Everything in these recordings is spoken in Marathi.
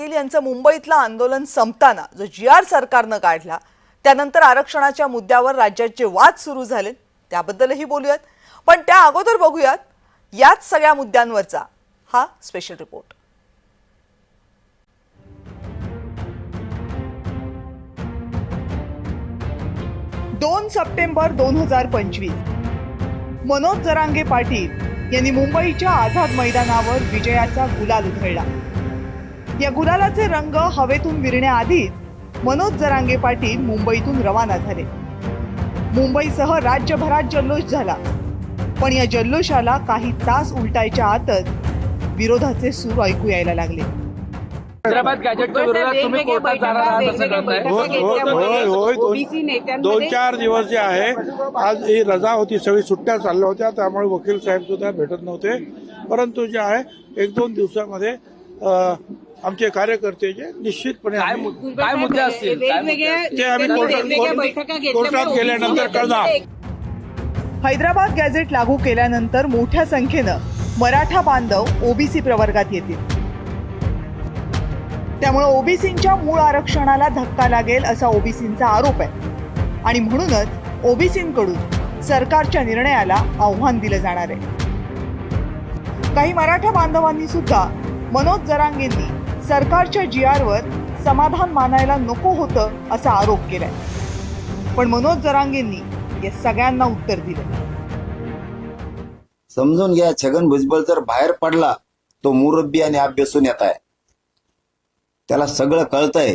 यांचं मुंबईतलं आंदोलन संपताना जो जी.आर. सरकारनं काढला त्यानंतर आरक्षणाच्या मुद्द्यावर राज्यात जे वाद सुरू झाले त्याबद्दलही बोलूयात, पण त्या अगोदर बघूयात याच सगळ्या मुद्द्यांवरचा हा special report. 2 September 2025 Manoj Jarange Patil यांनी मुंबईच्या आझाद मैदानावर विजयाचा गुलाल उधळला। या गुलालाचे रंग हवेतून विरण्याआधीच मनोज जरांगे पाटील मुंबईतून रवाना झाले। मुंबईसह राज्यभरात जल्लोष झाला, पण या जल्लोषाला काही तास उलटायच्या आतच विरोधाचे सूर ऐकू यायला लागले। हैदराबाद गॅजेटच्या विरोधात तुम्ही कोर्टात जाणार आहात असं कळतंय? होय, 2-4 दिवस जे आहे, आज ही रजा होती, सगळी सुट्ट्या चालल्या होत्या, त्यामुळे वकील साहेब सुद्धा भेटत नव्हते। परंतु जे आहे 1-2 दिवसामध्ये आमचे कार्यकर्ते जे निश्चितपणे काय मुद्दे असतील ते आम्ही कोर्टात गेल्यानंतर कळणार। हैदराबाद गॅजेट लागू केल्यानंतर मोठ्या संख्येनं मराठा बांधव ओबीसी प्रवर्गात येतील, त्यामुळे ओबीसींच्या मूळ आरक्षणाला धक्का लागेल असा ओबीसींचा आरोप आहे आणि म्हणूनच ओबीसींकडून सरकारच्या निर्णयाला आव्हान दिलं जाणार आहे। काही मराठा बांधवांनी सुद्धा मनोज जरांगेंनी सरकारच्या जी.आर.वर समाधान मानायला नको होतं असा आरोप केलाय, पण मनोज जरांगेंनी या सगळ्यांना उत्तर दिलं। समजून घ्या, छगन भुजबळ जर बाहेर पडला तो मुरब्बी आणि अभ्यासून येत आहे, त्याला सगळं कळतंय।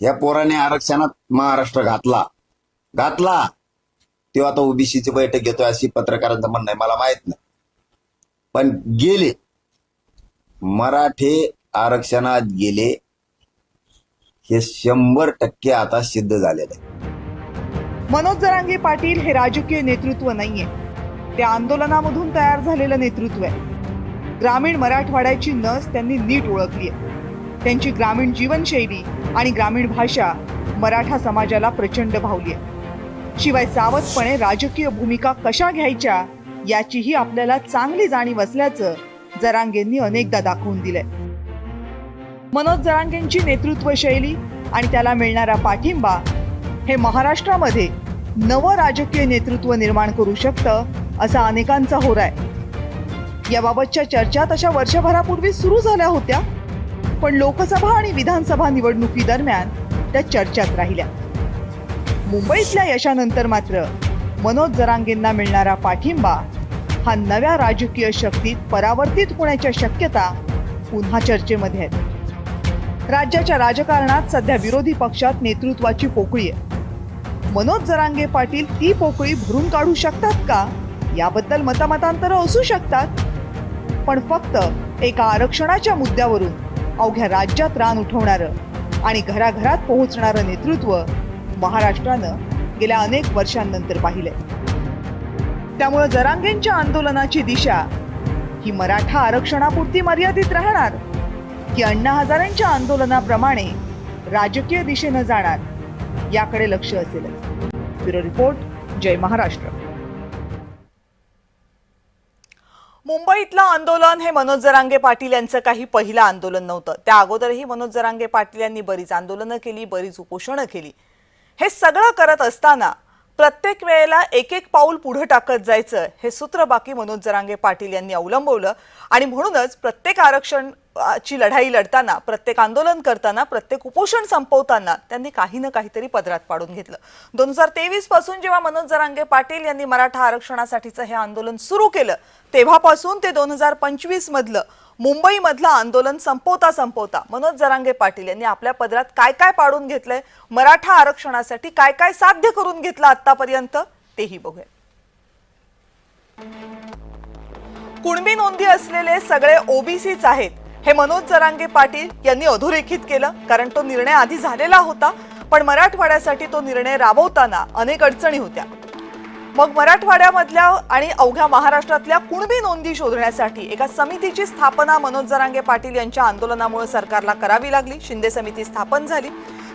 या पोराने आरक्षणात महाराष्ट्र घातला तेव्हा आता ओबीसीची बैठक घेतोय अशी पत्रकारांचं म्हणणं आहे, मला माहित नाही, पण गेले मराठे आरक्षणात गेले हे 100% आता सिद्ध झालेलं आहे। मनोज जरांगे पाटील हे राजकीय नेतृत्व नाहीये, ते आंदोलनामधून तयार झालेलं नेतृत्व आहे। ग्रामीण मराठवाड्याची नस त्यांनी नीट ओळखली आहे। त्यांची ग्रामीण जीवनशैली आणि ग्रामीण भाषा मराठा समाजाला प्रचंड भावली आहे। शिवाय सावधपणे राजकीय भूमिका कशा घ्यायच्या याचीही आपल्याला चांगली जाणीव असल्याचं जरांगेंनी अनेकदा दाखवून दिलंय। मनोज जरांगेंची नेतृत्व शैली आणि त्याला मिळणारा पाठिंबा हे महाराष्ट्रामध्ये नवं राजकीय नेतृत्व निर्माण करू शकतं असा अनेकांचा होरा आहे। याबाबतच्या चर्चा तशा वर्षभरापूर्वी सुरू झाल्या होत्या, पण लोकसभा आणि विधानसभा निवडणुकी दरम्यान त्या चर्चाच राहिल्या। मुंबईतल्या यशानंतर मात्र मनोज जरांगेंना मिळणारा पाठिंबा हा नव्या राजकीय शक्तीत परावर्तित होण्याच्या शक्यता पुन्हा चर्चेमध्ये आहेत। राज्याच्या राजकारणात सध्या विरोधी पक्षात नेतृत्वाची पोकळी आहे। मनोज जरांगे पाटील ती पोकळी भरून काढू शकतात का याबद्दल मतामतांतरं असू शकतात, पण फक्त एका आरक्षणाच्या मुद्द्यावरून अवघ्या राज्यात रान उठवणारं आणि घराघरात पोहोचणारं नेतृत्व महाराष्ट्रानं गेल्या अनेक वर्षांनंतर पाहिलंय। त्यामुळे जरांगेंच्या आंदोलनाची दिशा ही मराठा आरक्षणापुरती मर्यादित राहणार की अण्णा हजारेंच्या आंदोलनाप्रमाणे राजकीय दिशेनं जाणार याकडे लक्ष असेलच। ब्युरो रिपोर्ट, जय महाराष्ट्र। मुंबईतलं आंदोलन हे मनोज जरांगे पाटील यांचं काही पहिलं आंदोलन नव्हतं। त्या अगोदरही मनोज जरांगे पाटील यांनी बरीच आंदोलनं केली, बरीच उपोषणं केली। हे सगळं करत असताना प्रत्येक वेळेला एक एक पाऊल पुढे टाकत जायचं हे सूत्र बाकी मनोज जरांगे पाटील यांनी अवलंबवलं आणि म्हणूनच प्रत्येक आरक्षणाची लढाई लढताना, प्रत्येक आंदोलन करताना, प्रत्येक उपोषण संपवताना त्यांनी काही ना काहीतरी पदरात पाडून घेतलं। 2023 पासून जेव्हा मनोज जरांगे पाटील यांनी मराठा आरक्षणासाठीचं हे आंदोलन सुरू केलं तेव्हापासून ते 2025 मधलं मुंबईमधलं आंदोलन संपवता मनोज जरांगे पाटील यांनी आपल्या पदरात काय काय पाडून घेतलंय, मराठा आरक्षणासाठी काय काय साध्य करून घेतलं आतापर्यंत तेही बघूया। कुणबी नोंदी असलेले सगळे ओबीसीच आहेत हे मनोज जरांगे पाटील यांनी अधोरेखित केलं, कारण तो निर्णय आधी झालेला होता, पण मराठवाड्यासाठी तो निर्णय राबवताना अनेक अडचणी होत्या। मग मराठवाड्यामधल्या आणि अवघ्या महाराष्ट्रातल्या कुणबी नोंदी शोधण्यासाठी एका समितीची स्थापना मनोज जरांगे पाटील यांच्या आंदोलनामुळे सरकारला करावी लागली। शिंदे समिती स्थापन झाली।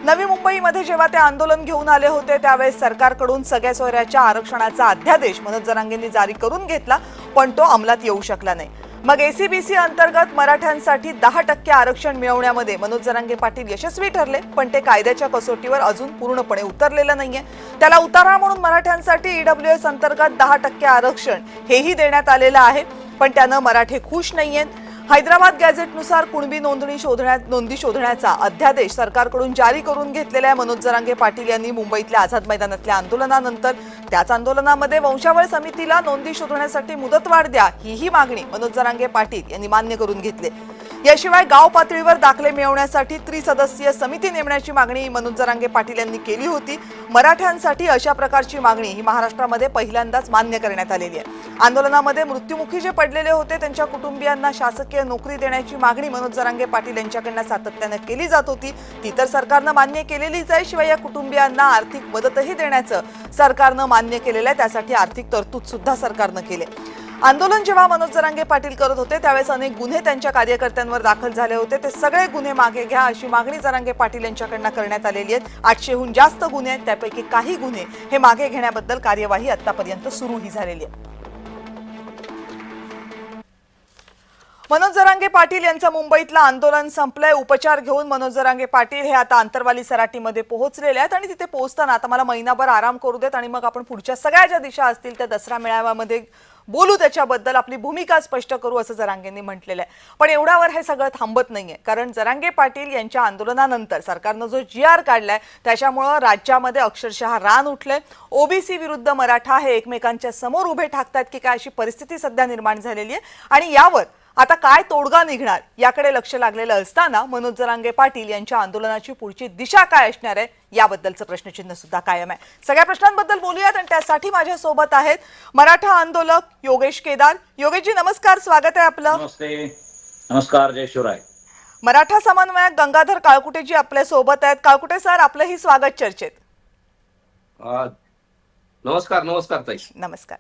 नवी मुंबईमध्ये जेव्हा ते आंदोलन घेऊन आले होते त्यावेळेस सरकारकडून सगळ्या सोयऱ्याच्या आरक्षणाचा अध्यादेश मनोज जरांगेंनी जारी करून घेतला, पण तो अंमलात येऊ शकला नाही। मग एसीबीसी अंतर्गत मराठ्यांसाठी 10% आरक्षण मिळवण्यामध्ये मनोज जरांगे पाटील यशस्वी ठरले, पण ते कायद्याच्या कसोटीवर अजून पूर्णपणे उतरलेलं नाहीये. त्याला उतारा म्हणून मराठ्यांसाठी ईडब्ल्यूएस अंतर्गत 10% आरक्षण हेही देण्यात आलेलं आहे, पण त्यानं मराठे खुश नाहीयेत. हैदराबाद गॅझेटनुसार कुणबी नोंदी शोधण्याचा अध्यादेश सरकारकडून जारी करून घेतलेल्या मनोज जरांगे पाटील यांनी मुंबईतल्या आझाद मैदानातल्या आंदोलनानंतर त्याच आंदोलनामध्ये वंशावळ समितीला नोंदी शोधण्यासाठी मुदतवाढ द्या ही मागणी मनोज जरांगे पाटील यांनी मान्य करून घेतली. याशिवाय गाव पातळीवर दाखले मिळवण्यासाठी त्रिसदस्यीय समिती नेमण्याची मागणी मनोज जरांगे पाटील यांनी केली होती. मराठ्यांसाठी अशा प्रकारची मागणी ही महाराष्ट्रामध्ये पहिल्यांदाच मान्य करण्यात आलेली आहे. आंदोलनामध्ये मृत्युमुखी जे पडलेले होते त्यांच्या कुटुंबियांना शासकीय नोकरी देण्याची मागणी मनोज जरांगे पाटील यांच्याकडनं सातत्याने केली जात होती. ती तर सरकारनं मान्य केलेलीच आहे. शिवाय या कुटुंबियांना आर्थिक मदतही देण्याचं सरकारनं मान्य केलेलं आहे. त्यासाठी आर्थिक तरतूद सुद्धा सरकारनं केली. आंदोलन जेव्हा मनोज जरांगे पाटील करत होते त्यावेळेस अनेक गुन्हे त्यांच्या कार्यकर्त्यांवर दाखल झाले होते. ते सगळे गुन्हे मागे घ्या अशी मागणी जरांगे पाटील यांच्याकडनं करण्यात आलेली आहे. 800हून जास्त गुन्हे आहेत, त्यापैकी काही गुन्हे हे मागे घेण्याबद्दल कार्यवाही आतापर्यंत सुरूही झालेली आहे. मनोज जरांगे पाटील यांचं मुंबईतलं आंदोलन संपलंय. उपचार घेऊन मनोज जरांगे पाटील हे आता आंतरवाली सराटीमध्ये पोहोचलेले आहेत आणि तिथे पोहोचताना आता मला महिनाभर आराम करू देत आणि मग आपण पुढच्या सगळ्या ज्या दिशा असतील त्या दसरा मेळाव्यामध्ये बोलू, त्याच्याबद्दल आपली भूमिका स्पष्ट करू असं जरांगेंनी म्हटलेलं आहे. पण एवढ्यावर हे सगळं थांबत नाहीये, कारण जरांगे पाटील यांच्या आंदोलनानंतर सरकारनं जो GR काढलाय त्याच्यामुळं राज्यामध्ये अक्षरशः रान उठलंय. ओबीसी विरुद्ध मराठा हे एकमेकांच्या समोर उभे ठाकतात की काय अशी परिस्थिती सध्या निर्माण झालेली आहे. आणि यावर आता काय तोडगा निघणार याकडे लक्ष लागलेलं असताना मनोज जरांगे पाटील यांच्या आंदोलनाची पुढची दिशा काय असणार आहे याबद्दलचं प्रश्नचिन्ह सुद्धा कायम आहे. सगळ्या प्रश्नांबद्दल बोलूयात आणि त्यासाठी माझ्या सोबत आहेत मराठा आंदोलक योगेश केदार. योगेशजी नमस्कार, स्वागत आहे आपलं. नमस्ते. नमस्कार, जय शिवराय. मराठा समन्वयक गंगाधर काळकुटेजी आपल्या सोबत आहेत. काळकुटे सर, आपलंही स्वागत चर्चेत. नमस्कार. नमस्कार ताई. नमस्कार.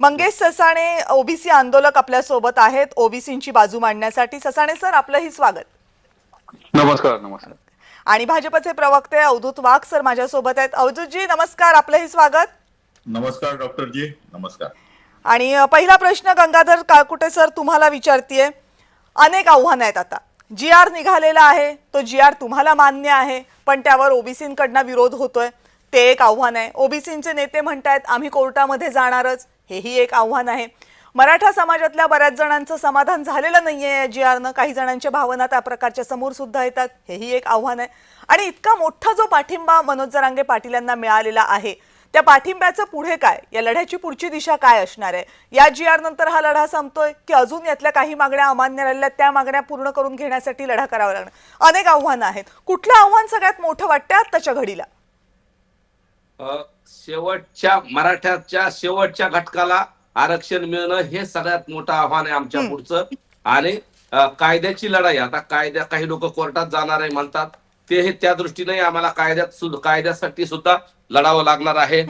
मंगेश ससाणे ओबीसी आंदोलक आपल्या सोबत आहेत ओबीसींची बाजू मांडण्यासाठी. ससाणे सर, आपलंही स्वागत. नमस्कार. नमस्कार. आणि भाजपचे प्रवक्ते अवधूत वाघ सर माझ्यासोबत आहेत. अवधूतजी नमस्कार, आपलंही स्वागत. नमस्कार डॉक्टर जी, नमस्कार. आणि पहिला प्रश्न गंगाधर काळकुटे सर तुम्हाला विचारतीये. अनेक आव्हानं आहेत. आता GR निघालेला आहे, तो GR तुम्हाला मान्य आहे, पण त्यावर ओबीसींकडनं विरोध होतोय, ते एक आव्हान आहे. ओबीसींचे नेते म्हणतायत आम्ही कोर्टामध्ये जाणारच, हेही एक आव्हान आहे. मराठा समाजातल्या बऱ्याच जणांचं समाधान झालेलं नाहीये या GRनं. काही जणांच्या भावना त्या प्रकारच्या समोर सुद्धा येतात, हेही एक आव्हान आहे. आणि इतका मोठा जो पाठिंबा मनोज जरांगे पाटील यांना मिळालेला आहे, त्या पाठिंब्याचं पुढे काय, या लढ्याची पुढची दिशा काय असणार आहे? या GR नंतर हा लढा संपतोय की अजून यातल्या काही मागण्या अमान्य राहिल्या, त्या मागण्या पूर्ण करून घेण्यासाठी लढा करावा लागणार? अनेक आव्हानं आहेत. कुठलं आव्हान सगळ्यात मोठं वाटतंय आत्ताच्या घडीला? शेवटच्या मराठ्याच्या शेवटच्या घटकाला आरक्षण मिळणं हे सगळ्यात मोठं आव्हान आहे आमच्या पुढचं. आणि कायद्याची लढाई. आता काही लोक कोर्टात जाणार आहे म्हणतात, ते हे त्या दृष्टीने आम्हाला कायद्यासाठी सुद्धा लढावं लागणार आहे.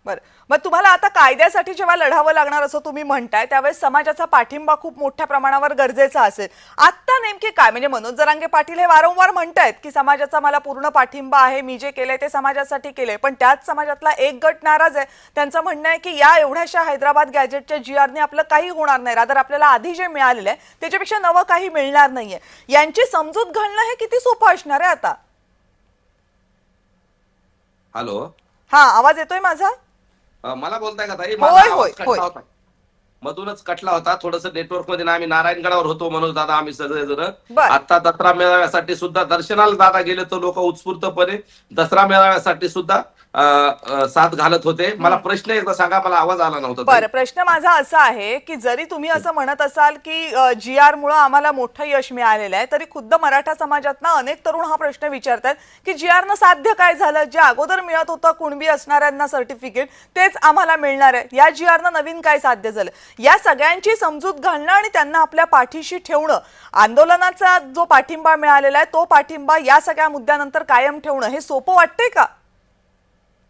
बरं, मग तुम्हाला आता कायद्यासाठी जेव्हा लढावं लागणार असं तुम्ही म्हणताय, त्यावेळेस समाजाचा पाठिंबा खूप मोठ्या प्रमाणावर गरजेचा असेल. आता नेमके काय, म्हणजे मनोज जरांगे पाटील हे वारंवार म्हणतायत की समाजाचा मला पूर्ण पाठिंबा आहे, मी जे केलंय ते समाजासाठी केलंय, पण त्याच समाजातला एक गट नाराज आहे. त्यांचं म्हणणं आहे की या एवढ्याशा हैदराबाद गॅजेटच्या GRने आपलं काही होणार नाही, रादर आपल्याला आधी जे मिळालेलं आहे त्याच्यापेक्षा नवं काही मिळणार नाहीये. यांची समजूत घालणं हे किती सोपं असणार आहे आता? हॅलो, हा, आवाज येतोय माझा? मला बोलताय का ताई? होय, होय. मधूनच कटला होता. थोडस नेटवर्क मध्ये. आम्ही नारायणगडावर होतो मनोज दादा, आम्ही सगळेजण. बरं. आता दसरा मेळाव्यासाठी सुद्धा दर्शनाला दादा गेले तर लोक उत्स्फूर्तपणे दसरा मेळाव्यासाठी सुद्धा साथ घालत होते. मला प्रश्न एकदा सांगा, मला आवाज आला नव्हता. बरं, प्रश्न माझा असा आहे की जरी तुम्ही असं म्हणत असाल की GR मुळे आम्हाला मोठं यश मिळालेलं आहे, तरी खुद्द मराठा समाजातनं अनेक तरुण हा प्रश्न विचारतात की GRनं साध्य काय झालं? जे अगोदर मिळत होतं कुणबी असणाऱ्यांना सर्टिफिकेट, तेच आम्हाला मिळणार आहे. या GRनं नवीन काय साध्य झालं? या सगळ्यांची समजूत घालणं आणि त्यांना आपल्या पाठीशी ठेवणं, आंदोलनाचा जो पाठिंबा मिळालेला आहे तो पाठिंबा या सगळ्या मुद्द्यानंतर कायम ठेवणं हे सोपं वाटतंय का?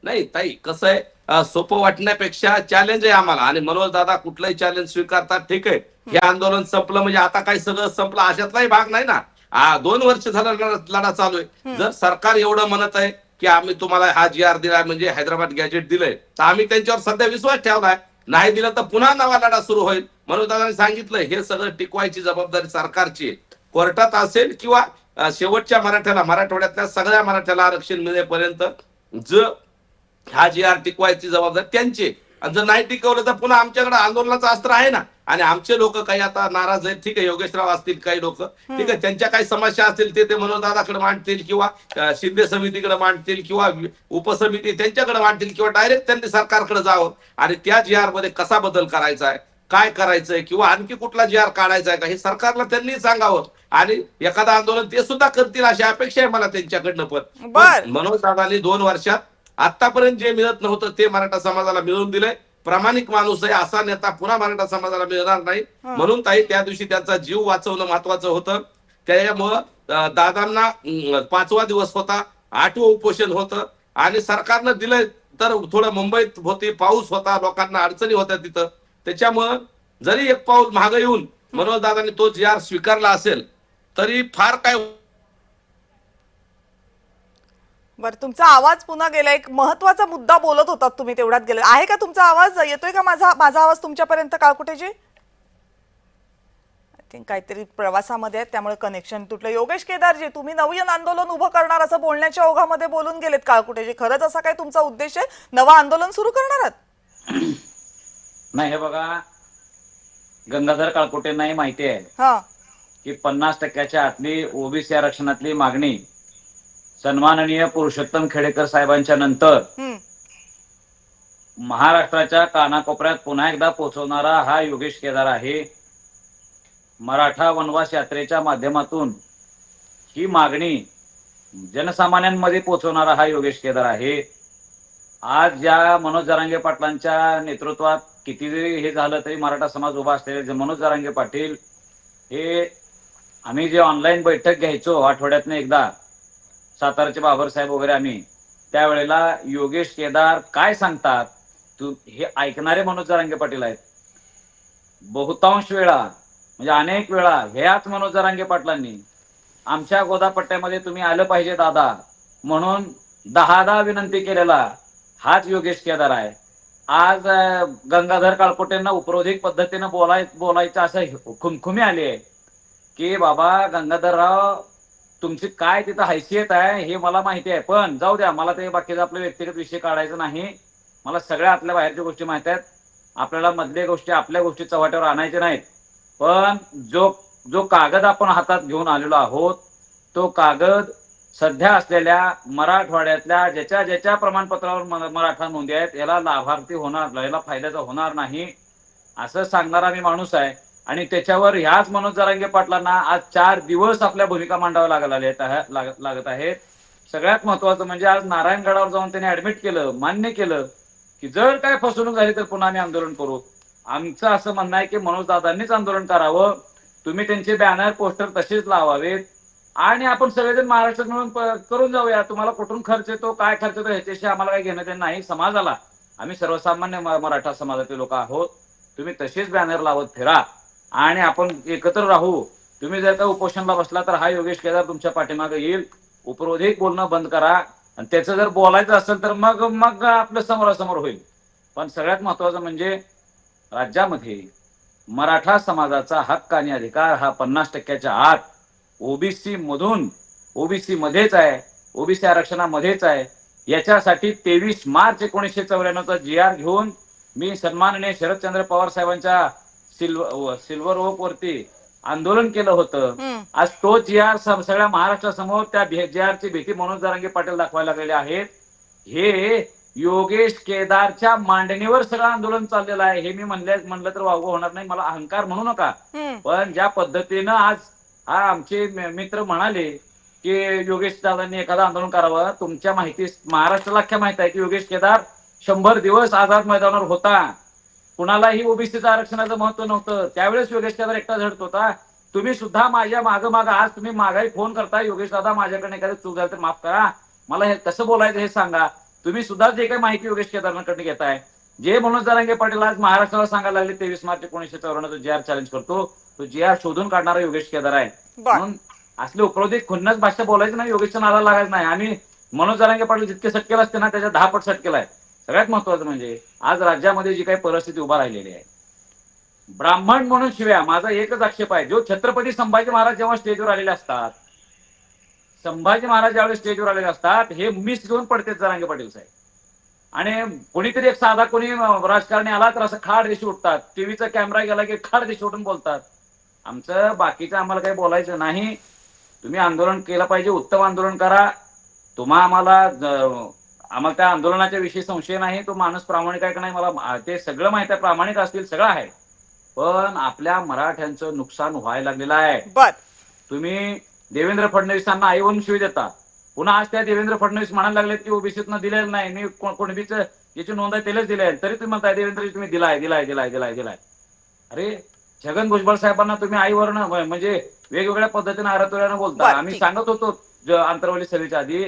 नाही ताई, कसं आहे, सोपं वाटण्यापेक्षा चॅलेंज आहे आम्हाला. आणि मनोज दादा कुठलंही चॅलेंज स्वीकारतात. ठीक आहे, हे आंदोलन संपलं म्हणजे आता काही सगळं संपलं अशातलाही भाग नाही ना. 2 वर्ष झाला लढा चालू आहे. जर सरकार एवढं म्हणत आहे की आम्ही तुम्हाला हा GR दिलाय म्हणजे हैदराबाद गॅजेट दिलंय, तर आम्ही त्यांच्यावर सध्या विश्वास ठेवलाय. नाही दिलं तर पुन्हा नवा लढा सुरू होईल. म्हणून दादांनी सांगितलं हे सगळं टिकवायची जबाबदारी सरकारची आहे. कोर्टात असेल किंवा शेवटच्या मराठवाड्यातल्या सगळ्या मराठ्याला आरक्षण मिळेपर्यंत हा जी टिकवायची जबाबदारी त्यांची आहे. आणि जर नाही टिकवलं तर पुन्हा आमच्याकडे आंदोलनाचं अस्त्र आहे ना. आणि आमचे लोक काही आता नाराज आहेत, ठीक आहे, योगेशराव असतील काही लोक, ठीक आहे, त्यांच्या काही समस्या असतील ते मनोजदादाकडे मांडतील किंवा शिंदे समितीकडे मांडतील किंवा उपसमिती त्यांच्याकडे मांडतील किंवा डायरेक्ट त्यांनी सरकारकडे जावं आणि त्या जी आर मध्ये कसा बदल करायचा आहे, काय करायचंय किंवा आणखी कुठला जी आर काढायचा आहे का हे सरकारला त्यांनी सांगावं आणि एखादं आंदोलन ते सुद्धा करतील अशी अपेक्षा आहे मला त्यांच्याकडनं. पण मनोजदादांनी 2 वर्षात आतापर्यंत जे मिळत नव्हतं ते मराठा समाजाला मिळवून दिलंय. प्रामाणिक माणूस आहे, असा नेता पुन्हा मराठा समाजाला मिळणार नाही. म्हणून ताई त्या दिवशी त्यांचा जीव वाचवणं महत्वाचं होतं. त्यामुळं दादांना 5वा दिवस होता, 8वं उपोषण होतं आणि सरकारनं दिलंय तर थोडं मुंबईत होती, पाऊस होता, लोकांना अडचणी होत्या तिथं. त्याच्यामुळं जरी एक पाऊल मागं येऊन मनोजदादांनी तो जी आर स्वीकारला असेल तरी फार काय. बरं, तुमचा आवाज पुन्हा गेला. एक महत्वाचा मुद्दा बोलत होतात तुम्ही, तेवढ्यात गेला आहे का? तुमचा आवाज येतोय का? माझा आवाज तुमच्यापर्यंत काळकुटेजी? आय थिंक काहीतरी प्रवासामध्ये आहेत त्यामुळे कनेक्शन तुटलं. योगेश केदारजी, तुम्ही नवीन आंदोलन उभं करणार असं बोलण्याच्या ओघामध्ये बोलून गेलेत काळकुटेजी. खरंच असा काय तुमचा उद्देश आहे? नवं आंदोलन सुरू करणार आहात? नाही, हे बघा, गंगाधर काळकुटेंनाही माहिती आहे की 50% आतली ओबीसी आरक्षणातली मागणी सन्माननीय पुरुषोत्तम खेडेकर साहेबांच्या नंतर महाराष्ट्राच्या कानाकोपऱ्यात पुन्हा एकदा पोहोचवणारा हा योगेश केदार आहे. मराठा वनवास यात्रेच्या माध्यमातून ही मागणी जनसामान्यांमध्ये पोहोचवणारा हा योगेश केदार आहे. आज ज्या मनोज जरांगे पाटलांच्या नेतृत्वात किती जरी हे झालं तरी मराठा समाज उभा असलेले मनोज जरांगे पाटील हे, आम्ही जे ऑनलाईन बैठक घ्यायचो आठवड्यातनं एकदा, सातारचे बाबरसाहेब वगैरे, आम्ही त्यावेळेला योगेश केदार काय सांगतात हे ऐकणारे मनोज जरांगे पाटील आहेत. बहुतांश वेळा म्हणजे अनेक वेळा ह्याच मनोज जरांगे पाटलांनी आमच्या गोदापट्ट्यामध्ये तुम्ही आलं पाहिजे दादा म्हणून 10 विनंती केलेला हाच योगेश केदार आहे. आज गंगाधर काळकोटेंना उपरोधिक पद्धतीनं बोलायचं असं खुमखुमी आली आहे की बाबा गंगाधरराव, तुमची काय तिथं हैसियत आहे हे मला माहिती आहे, पण जाऊ द्या, मला ते बाकीचा आपले व्यक्तिगत विषय काढायचा नाही. मला सगळ्या आतल्या बाहेरच्या गोष्टी माहित आहेत. आपल्याला मधल्या गोष्टी, आपल्या गोष्टी चव्हाट्यावर आणायच्या नाहीत. पण जो कागद आपण हातात घेऊन आलेलो आहोत तो कागद सध्या असलेल्या मराठवाड्यातल्या ज्याच्या प्रमाणपत्रावर मराठा नोंदी आहेत याला लाभार्थी होणार, याला फायद्याचा होणार नाही असं सांगणारा मी माणूस आहे. आणि त्याच्यावर ह्याच मनोज जरांगे पाटलांना आज 4 दिवस आपल्या भूमिका मांडाव्या लागत आहेत. सगळ्यात महत्वाचं म्हणजे आज नारायणगडावर जाऊन त्यांनी ऍडमिट केलं, मान्य केलं की जर काय फसवणूक झाली तर पुन्हा आम्ही आंदोलन करू. आमचं असं म्हणणं आहे की मनोज दादांनीच आंदोलन करावं. तुम्ही त्यांचे बॅनर पोस्टर तसेच लावावेत आणि आपण सगळेजण महाराष्ट्रात मिळून करून जाऊया. तुम्हाला कुठून खर्च येतो, काय खर्च येतो ह्याच्याशी आम्हाला काही घेणं देणं नाही. समाजाला, आम्ही सर्वसामान्य मराठा समाजाचे लोक आहोत, तुम्ही तसेच बॅनर लावत फिरा आणि आपण एकत्र राहू. तुम्ही जर का उपोषणला बसला तर हा योगेश केदार तुमच्या पाठीमागे येईल. उपरोधिक बोलणं बंद करा आणि त्याचं जर बोलायचं असेल तर मग आपलं समोरासमोर होईल. पण सगळ्यात महत्वाचं म्हणजे राज्यामध्ये मराठा समाजाचा हक्क आणि अधिकार हा 50% आत ओबीसी मध्येच आहे, ओबीसी आरक्षणामध्येच आहे. याच्यासाठी 23 मार्च 1994 GR घेऊन मी सन्माननीय शरदचंद्र पवार साहेबांच्या सिल्वर ओक वरती आंदोलन केलं होतं. आज तो GR सगळ्या महाराष्ट्रासमोर त्या GR ची भीती मनोज जरांगे पाटील दाखवायला लागलेले आहेत. हे योगेश केदारच्या मांडणीवर सगळं आंदोलन चाललेलं आहे. हे मी म्हणलं तर वावगं होणार नाही, मला अहंकार म्हणू नका. पण ज्या पद्धतीनं आज आमचे मित्र म्हणाले की योगेश दादांनी एखादं आंदोलन करावं, तुमच्या माहिती महाराष्ट्राला अख्ख्या माहित आहे की योगेश केदार 100 दिवस आझाद मैदानावर होता. कुणालाही ओबीसीचं आरक्षणाचं महत्व नव्हतं. त्यावेळेस योगेश केदार एकटा झडत होता. तुम्ही सुद्धा माझ्या माग आज तुम्ही मागाही फोन करता, योगेश दादा माझ्याकडे एखादं चूक झालं तर माफ करा, मला हे कसं बोलायचं हे सांगा. तुम्ही सुद्धा जे काही माहिती योगेश केदारकडे घेताय, जे मनोज जरांगे पाटील आज महाराष्ट्राला सांगायला लागले 23 मार्च 1994 GR चॅलेंज करतो, तो GR शोधून काढणारा योगेश केदार आहे. म्हणून असले उपरोधिक खुन्नस भाषा बोलायचं नाही, योगेशच्या नादाला लागायचं नाही. आम्ही मनोज जरांगे पाटील जितके सटकेला असते ना त्याच्या 10 पट सटकेला आहे. सगळ्यात महत्वाचं म्हणजे आज राज्यामध्ये जी काही परिस्थिती उभा राहिलेली आहे, ब्राह्मण म्हणून शिव्या, माझा एकच आक्षेप आहे, जो छत्रपती संभाजी महाराज जेव्हा स्टेजवर आलेले असतात, संभाजी महाराज ज्यावेळेस स्टेजवर आलेले असतात, हे मिस घेऊन पडते जरांगे पाटील साहेब. आणि कोणीतरी एक साधा कोणी राजकारणी आला तर असं खाड दिशी उठतात, टीव्हीचा कॅमेरा गेला की खाड दिशी उठून बोलतात. आमचं बाकीचं आम्हाला काही बोलायचं नाही. तुम्ही आंदोलन केलं पाहिजे, उत्तम आंदोलन करा. आम्हाला त्या आंदोलनाच्या विषयी संशय नाही. तो माणूस प्रामाणिक आहे का नाही मला ते सगळं माहित आहे, प्रामाणिक असतील सगळं आहे. पण आपल्या मराठ्यांचं नुकसान व्हायला लागलेलं आहे. बर, तुम्ही देवेंद्र फडणवीसांना आई म्हणून शिवी देता, पुन्हा आज त्या देवेंद्र फडणवीस म्हणायला लागलेत की ओबीसीतनं दिलेलं नाही, मी कुणबीचं याची नोंद आहे त्यालाच दिले, तरी तुम्ही म्हणताय देवेंद्र तुम्ही दिलाय. अरे छगन भुजबळ साहेबांना तुम्ही आईवर म्हणजे वेगवेगळ्या पद्धतीने आरतुऱ्यानं बोलता. बरं, आम्ही ठीक. सांगत होतो आंतरवली सभेच्या आधी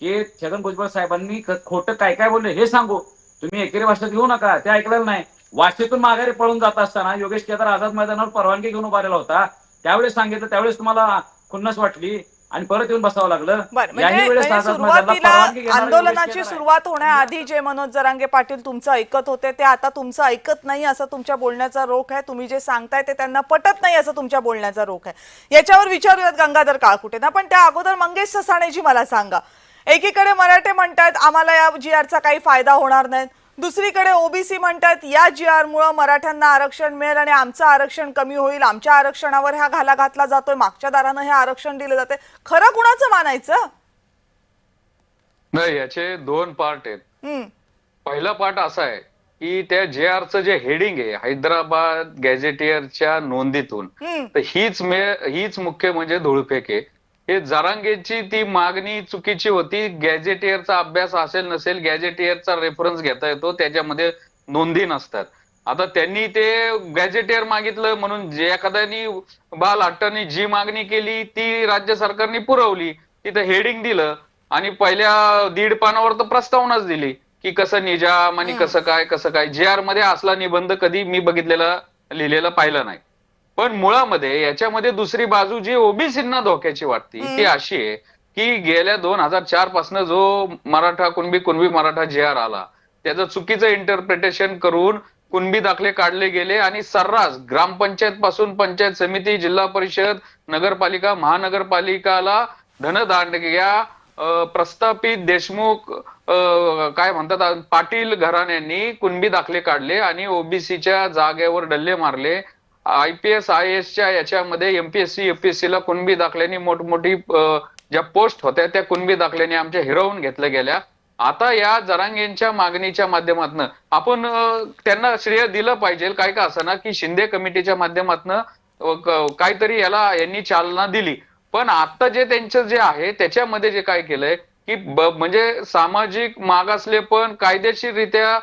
की छगन भुजबळ साहेबांनी खोटं काय काय बोलले हे सांगू, तुम्ही एकेरी भाषेत घेऊ नका. ते ऐकलेलं नाही. वाशीतून माघारी पळून जात असताना योगेश केदार आझाद मैदानावर परवानगी घेऊन उभारलेला होता, त्यावेळेस सांगितलं, त्यावेळेस तुम्हाला खुन्नस वाटली आणि परत येऊन बसावं लागलं. बरं, याही वेळेस म्हणजे आझाद मैदानाला सुरुवातीला परवानगी घेणारा योगेश आंदोलनाची केदार आहे. सुरुवात होण्याआधी जे मनोज जरांगे पाटील तुमचं ऐकत होते ते आता तुमचं ऐकत नाही असं तुमच्या बोलण्याचा रोख आहे. तुम्ही जे सांगताय ते त्यांना पटत नाही असं तुमच्या बोलण्याचा रोख आहे. याच्यावर विचारूयात गंगाधर काळकुटेंना, पण त्या अगोदर मंगेश ससाणेजी मला सांगा, एकीकडे मराठे म्हणतात आम्हाला या GR चा काही फायदा होणार नाही, दुसरीकडे ओबीसी म्हणतात या GR मुळे मराठ्यांना आरक्षण मिळेल आणि आमचं आरक्षण कमी होईल, आमच्या आरक्षणावर हा घाला घातला जातोय, मागच्या दारानं हे आरक्षण दिलं जाते. खरं कुणाचं मानायचं? नाही, याचे दोन पार्ट आहेत. हम्म, पहिला पार्ट असा आहे की त्या JRचं जे हेडिंग आहे हैदराबाद गॅझेटियरच्या नोंदीतून, तर हीच मुख्य म्हणजे धुळफेक आहे. हे जरांगेची ती मागणी चुकीची होती. गॅझेटियरचा अभ्यास असेल नसेल, गॅझेटियरचा रेफरन्स घेता येतो, त्याच्यामध्ये नोंदी नसतात. आता त्यांनी ते गॅझेटियर मागितलं म्हणून जे एखाद्यानी बाल हट्टाने जी मागणी केली ती राज्य सरकारने पुरवली, तिथं हेडिंग दिलं आणि पहिल्या 1.5 पानावर तर प्रस्तावनाच दिली की कसं निजाम आणि कसं काय. JR मध्ये असला निबंध कधी मी बघितलेला लिहिलेला पाहिला नाही. पण मुळामध्ये याच्यामध्ये दुसरी बाजू जी ओबीसींना धोक्याची वाटते ती अशी आहे की गेल्या 2004 पासून जो मराठा कुणबी मराठा JR आला, त्याचं चुकीचं इंटरप्रिटेशन करून कुणबी दाखले काढले गेले आणि सर्रास ग्रामपंचायत पासून पंचायत समिती, जिल्हा परिषद, नगरपालिका, महानगरपालिकाला धनदांडग्या प्रस्थापित देशमुख काय म्हणतात पाटील घराण्यांनी कुणबी दाखले काढले आणि ओबीसीच्या जागेवर डल्ले मारले. IPS IAS च्या याच्यामध्ये MPSC UPSC ला कुणबी दाखल्याने मोठमोठी ज्या पोस्ट होत्या त्या कुणबी दाखल्याने आमच्या हिरावून घेतल्या गेल्या. आता या जरांगेंच्या मागणीच्या माध्यमातून आपण त्यांना श्रेय दिलं पाहिजे, काय का असं ना, की शिंदे कमिटीच्या माध्यमातून काहीतरी यांनी चालना दिली. पण आता जे त्यांचं जे आहे त्याच्यामध्ये जे काय केलंय की म्हणजे सामाजिक मागासले पण कायदेशीररित्या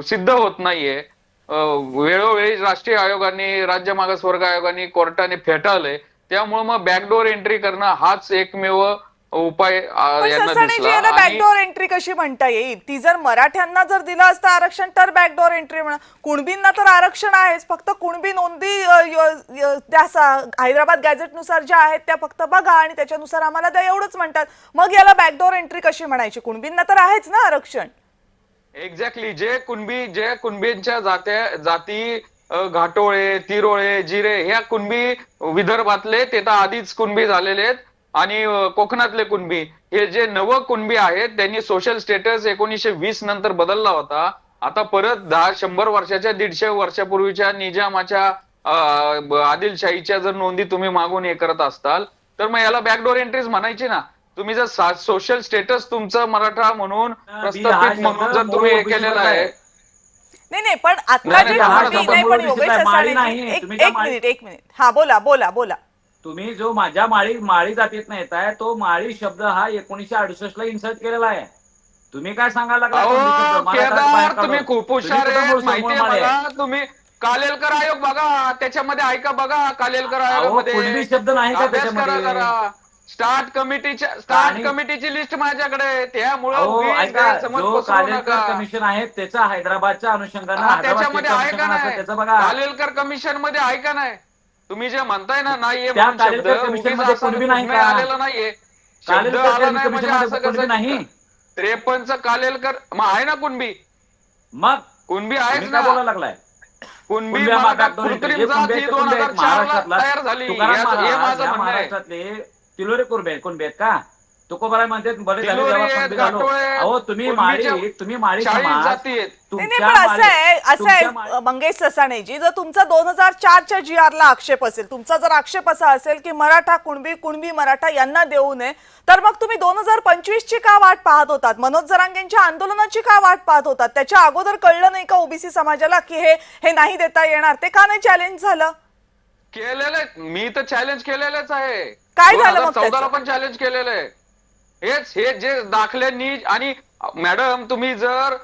सिद्ध होत नाहीये. वेळोवेळी राष्ट्रीय आयोगाने, राज्य मागासवर्ग आयोगाने, कोर्टाने फेटाळलंय. त्यामुळे मग बॅकडोर एंट्री करणं हाच एकमेव उपाय यांना दिसला. बॅकडोर एंट्री कशी म्हणता येईल? ती जर मराठ्यांना जर दिलं असतं आरक्षण तर बॅकडोर एंट्री म्हणा. कुणबींना तर आरक्षण आहेच, फक्त कुणबी नोंदी त्या हैदराबाद गॅझेटनुसार ज्या आहेत त्या फक्त बघा आणि त्याच्यानुसार आम्हाला द्या एवढंच म्हणतात. मग याला बॅकडोर एंट्री कशी म्हणायची? कुणबींना तर आहेच ना आरक्षण. एक्झॅक्टली. जे कुणबींच्या जाती घाटोळे, तिरोळे, जिरे ह्या कुणबी विदर्भातले ते तर आधीच कुणबी झालेले आहेत आणि कोकणातले कुणबी हे जे नव कुणबी आहेत त्यांनी सोशल स्टेटस 1920 नंतर बदलला होता. आता परत 100 वर्षाच्या 150 वर्षापूर्वीच्या निजामाच्या आदिलशाहीच्या जर नोंदी तुम्ही मागून हे करत असताल तर मग याला बॅकडोर एंट्रीज म्हणायची ना. तुम्ही जर सोशल स्टेटस तुमचं मराठा म्हणून प्रस्थापित म्हणून जर तुम्ही हे केलेलं आहे. नाही, पण आता जे एक मिनिट हा बोला. तुम्ही जो माझ्या माळी जातीत नाही येताय तो माळी शब्द हा 1968 ला इन्सर्ट केलेला आहे. तुम्ही काय सांगायला लागला? तुम्ही खूप हुशार आहे, माहितीये मला. तुम्ही कालेलकर आयोग बघा, त्याच्यामध्ये ऐका, बघा कालेलकर आयोगामध्ये शब्द नाही का त्याच्यामध्ये? स्टार्ट कमिटीची लिस्ट माझ्याकडे. त्यामुळे कमिशन आहे त्याचा हैदराबादच्या अनुषंगाने त्याच्यामध्ये आहे का नाही? त्याचं बघा. कालेलकर कमिशन मध्ये आहे का नाही? तुम्ही जे म्हणताय ना नाहीये कमिशन मध्ये कुणबी नाही का? आलेला नाहीये. नाही. 53 कालेलकर मग आहे ना कुणबी? मग कुणबी आहेच तुम्ही काय ना. बोलायला लागलाय? कुणबी कुणब्या मराठा मागात दोन कृत्रिम हे जात कुणबे ही आहेत, कुणबे आहेत 2004 ला महाराष्ट्रातला तयार झाली. तुकाराम हे महाराज माझं या म्हणणं आहे. महाराष्ट्रातले तिलोरे कुणबे आहेत का? तुकोबाराय म्हणते बरे झाले तिलोरी तेव्हा आहेत, कुणबी झालो. घाटोळे आहेत, अहो तुम्ही माळी 40 40 जाती आहेत. नाही तुमच्या पण असं आहे तुमच्या माळी- मंगेश ससाणेजी, जर तुमचा 2004च्या GR ला आक्षेप असेल, तुमचा जर आक्षेप असा असेल की मराठा कुणबी मराठा यांना देऊ नये, तर मग तुम्ही 2025 ची का वाट पाहत होतात? मनोज जरांगेंच्या आंदोलनाची का वाट पाहत होतात? त्याच्या अगोदर कळलं नाही का ओबीसी समाजाला की हे नाही देता येणार? ते का नाही चॅलेंज झालं? केलेलं मी तर चॅलेंज केलेलंच आहे. काय झालं मग 2014 ला त्याचं? पण चॅलेंज केलेलं आहे. हे जे दाखल्यांनी आणि मॅडम तुम्ही जर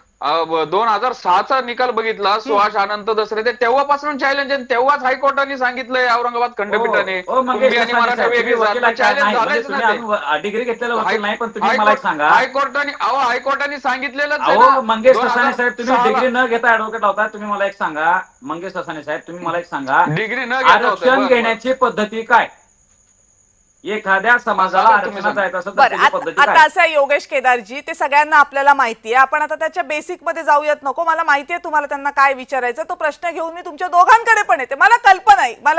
2006चा निकाल बघितला सुहास आनंद दसरे, ते तेव्हापासून चॅलेंज आहे. तेव्हाच हायकोर्टाने सांगितलंय औरंगाबाद खंडपीठाने हो, मंगेश कुणबी आणि ससाणे मराठा साहेब, वेगळी तुम्ही जात. वकील आहे का? चॅलेंज नाही, म्हणजे झालंच तुम्ही ना ते. अजून डिग्री घेतलेलं वकील नाही, पण तुम्ही मला एक सांगा. हायकोर्टाने सांगितलेलंच आहे अहो ना. मंगेश ससाणे साहेब, तुम्ही 2006 डिग्री न घेता ऍडव्होकेट होता. तुम्ही मला एक सांगा, मंगेश ससाणे साहेब, तुम्ही मला एक सांगा, डिग्री न घेता होतं. आरक्षण घेण्याची पद्धती काय? एखाद्या समाजाला सांगा तुम्ही आरक्षणात जायचं असेल तर बरं, त्याची पद्धती आता काय? असं आहे योगेश केदारजी, ते सगळ्यांना आपल्याला माहिती आहे. आपण आता त्याच्या बेसिक मध्ये जाऊयात नको. मला माहिती आहे तुम्हाला त्यांना काय विचारायचं. तो प्रश्न घेऊन मी तुमच्या दोघांकडे पण येते. मला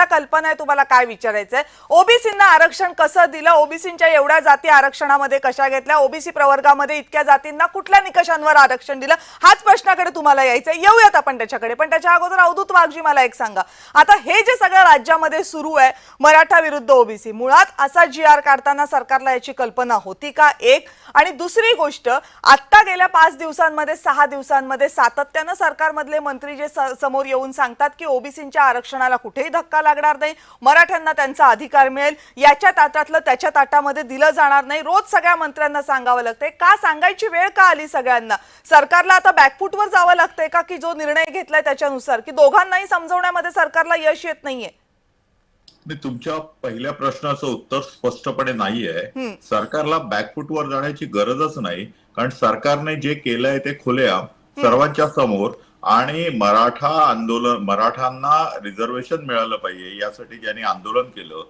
कल्पना आहे तुम्हाला काय विचारायचंय. ओबीसींना आरक्षण कसं दिलं? ओबीसींच्या एवढ्या जाती आरक्षणामध्ये कशा घेतल्या? ओबीसी प्रवर्गामध्ये इतक्या जातींना कुठल्या निकषांवर आरक्षण दिलं? हाच प्रश्नाकडे तुम्हाला यायचंय. येऊयात आपण त्याच्याकडे, पण त्याच्या अगोदर अवधूत वाघजी मला एक सांगा. आता हे जे सगळं राज्यामध्ये सुरू आहे मराठा विरुद्ध ओबीसी, मुळात असा GR काढताना सरकारला याची कल्पना होती का? एक. आणि दुसरी गोष्ट, आता गेल्या 5 दिवसांमध्ये 6 दिवसांमध्ये सातत्यानं सरकारमधले मंत्री जे समोर येऊन सांगतात की ओबीसींच्या आरक्षणाला कुठेही धक्का लागणार नाही, मराठ्यांना त्यांचा अधिकार मिळेल, याच्या ताटातलं त्याच्या ताटामध्ये दिलं जाणार नाही, रोज सगळ्या मंत्र्यांना सांगावं लागतंय. का सांगायची वेळ का आली सगळ्यांना? सरकारला आता बॅकफुटवर जावं लागतंय का, की जो निर्णय घेतलाय त्याच्यानुसार, की दोघांनाही समजवण्यामध्ये सरकारला यश येत नाहीये? मी तुमच्या पहिल्या प्रश्नाचं उत्तर स्पष्टपणे नाही आहे. सरकारला बॅकफुटवर जाण्याची गरजच नाही, कारण सरकारने जे केलंय ते खुलेआम सर्वांच्या समोर, आणि मराठांना रिझर्वेशन मिळालं पाहिजे यासाठी ज्यांनी आंदोलन केलं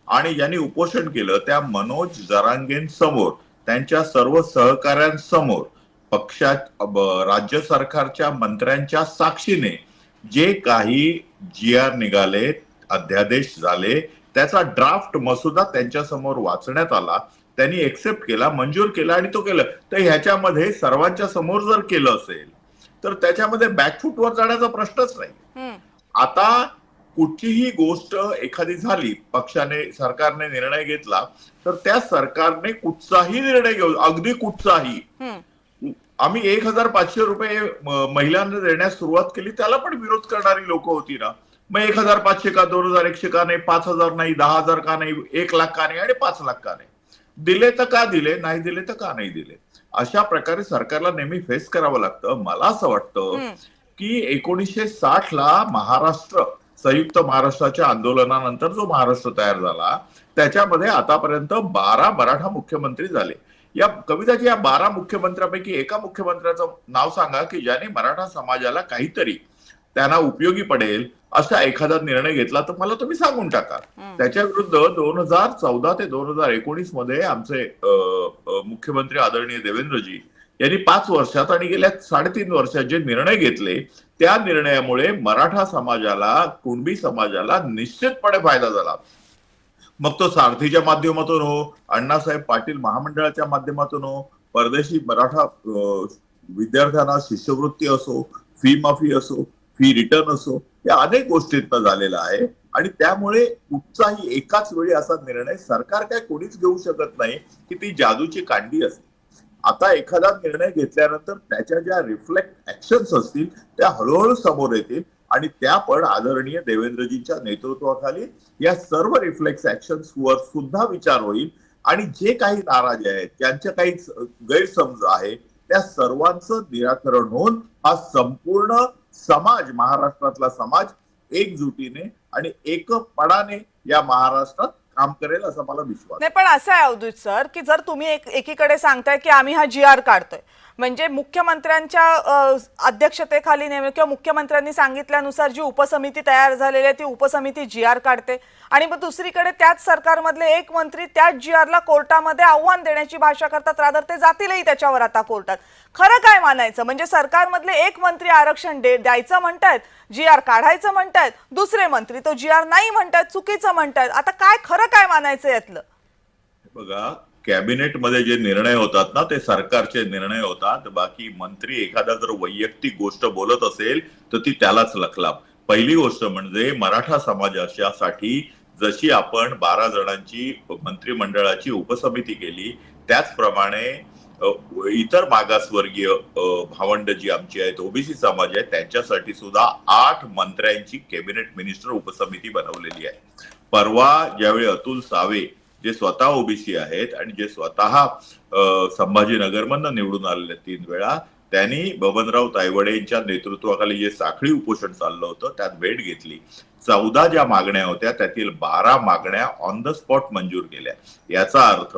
आणि ज्यांनी उपोषण केलं त्या मनोज जरांगेंसमोर, त्यांच्या सर्व सहकाऱ्यांसमोर, राज्य सरकारच्या मंत्र्यांच्या साक्षीने जे काही GR निघाले, अध्यादेश झाले, त्याचा ड्राफ्ट मसुदा त्यांच्या समोर वाचण्यात आला. त्यांनी एक्सेप्ट केला, मंजूर केला आणि तो केलं. तर ह्याच्यामध्ये सर्वांच्या समोर जर केलं असेल तर त्याच्यामध्ये बॅकफुटवर जाण्याचा प्रश्नच नाही. आता कुठलीही गोष्ट एखादी झाली, सरकारने निर्णय घेतला, तर त्या सरकारने कुठचाही निर्णय घेऊ, अगदी कुठचाही, आम्ही 1,500 रुपये महिलांना देण्यास सुरुवात केली, त्याला पण विरोध करणारी लोक होती ना. मग 1,500 का, 2,100 का नाही, 5,000 नाही, 10,000 का नाही, 1 लाख का नाही आणि 5 लाख का नाही? दिले तर का दिले, नाही दिले तर का नाही दिले? अशा प्रकारे सरकारला नेहमी फेस करावं लागतं. मला असं वाटतं की 1960 ला संयुक्त महाराष्ट्राच्या आंदोलनानंतर जो महाराष्ट्र तयार झाला त्याच्यामध्ये आतापर्यंत 12 मराठा मुख्यमंत्री झाले. या कविताची या 12 मुख्यमंत्र्यांपैकी एका मुख्यमंत्र्याचं नाव सांगा की ज्याने मराठा समाजाला काहीतरी त्यांना उपयोगी पडेल असा एखादा निर्णय घेतला, तर मला तुम्ही सांगून टाका. त्याच्या विरुद्ध 2014 ते 2019 मध्ये आमचे मुख्यमंत्री आदरणीय देवेंद्रजी यांनी 5 वर्षात आणि गेल्या 3.5 वर्षात जे निर्णय घेतले, त्या निर्णयामुळे मराठा समाजाला, कुणबी समाजाला निश्चितपणे फायदा झाला. मग तो सारथीच्या माध्यमातून हो, अण्णासाहेब पाटील महामंडळाच्या माध्यमातून हो, परदेशी मराठा विद्यार्थ्यांना शिष्यवृत्ती असो, फी माफी असो, फी रिटर्न असो, या अनेक गोष्टींना झालेला आहे. आणि त्यामुळे कुठचाही एकाच वेळी असा निर्णय सरकार काय कोणीच घेऊ शकत नाही की ती जादूची कांडी असते. आता एखादा निर्णय घेतल्यानंतर त्याच्या ज्या रिफ्लेक्ट ऍक्शन्स असतील त्या हळूहळू समोर येतील आणि त्या पण आदरणीय देवेंद्रजींच्या नेतृत्वाखाली या सर्व रिफ्लेक्स ऍक्शन्स वर सुद्धा विचार होईल आणि जे काही नाराज आहेत, ज्यांचे काही गैरसमज आहे, त्या सर्वांचं निराकरण होऊन हा संपूर्ण समाज, महाराष्ट्रातला समाज एकजुटीने आणि एकपणाने या महाराष्ट्रात काम करेल असा मला विश्वास नाही, पण असं आहे अवधूत सर की जर तुम्ही एकीकडे सांगताय की आम्ही हा GR काढतोय, म्हणजे मुख्यमंत्र्यांच्या अध्यक्षतेखाली नेमकं किंवा मुख्यमंत्र्यांनी सांगितल्यानुसार जी उपसमिती तयार झालेली आहे ती उपसमिती GR काढते, आणि मग दुसरीकडे त्याच सरकारमधले एक मंत्री त्याच GRला कोर्टामध्ये आव्हान देण्याची भाषा करतात, रादर ते जातीलही त्याच्यावर आता कोर्टात. खरं काय मानायचं? म्हणजे सरकारमधले एक मंत्री आरक्षण द्यायचं म्हणतायत, GR काढायचं म्हणतायत, दुसरे मंत्री तो GR नाही म्हणतायत, चुकीचं म्हणतायत. आता काय खरं काय मानायचं यातलं? बघा, कॅबिनेटमध्ये जे निर्णय होतात ना ते सरकारचे निर्णय होतात. बाकी मंत्री एखादा जर वैयक्तिक गोष्ट बोलत असेल तर ती त्यालाच लखलाप. पहिली गोष्ट म्हणजे मराठा समाजासाठी जशी आपण 12 जणांची मंत्रिमंडळाची उपसमिती केली, त्याचप्रमाणे इतर मागासवर्गीय भावंड जी आमची आहेत, ओबीसी समाज आहे, त्यांच्यासाठी सुद्धा 8 मंत्र्यांची कॅबिनेट मिनिस्टर उपसमिती बनवलेली आहे. परवा ज्यावेळी अतुल सावे जे स्वतः ओबीसी आहेत आणि जे स्वतः संभाजीनगरमधनं निवडून आलेले 3 वेळा, त्यांनी बबनराव तायवडे यांच्या नेतृत्वाखाली जे साखळी उपोषण चाललं होतं त्यात भेट घेतली. 14 ज्या मागण्या होत्या त्यातील 12 मागण्या ऑन द स्पॉट मंजूर केल्या. याचा अर्थ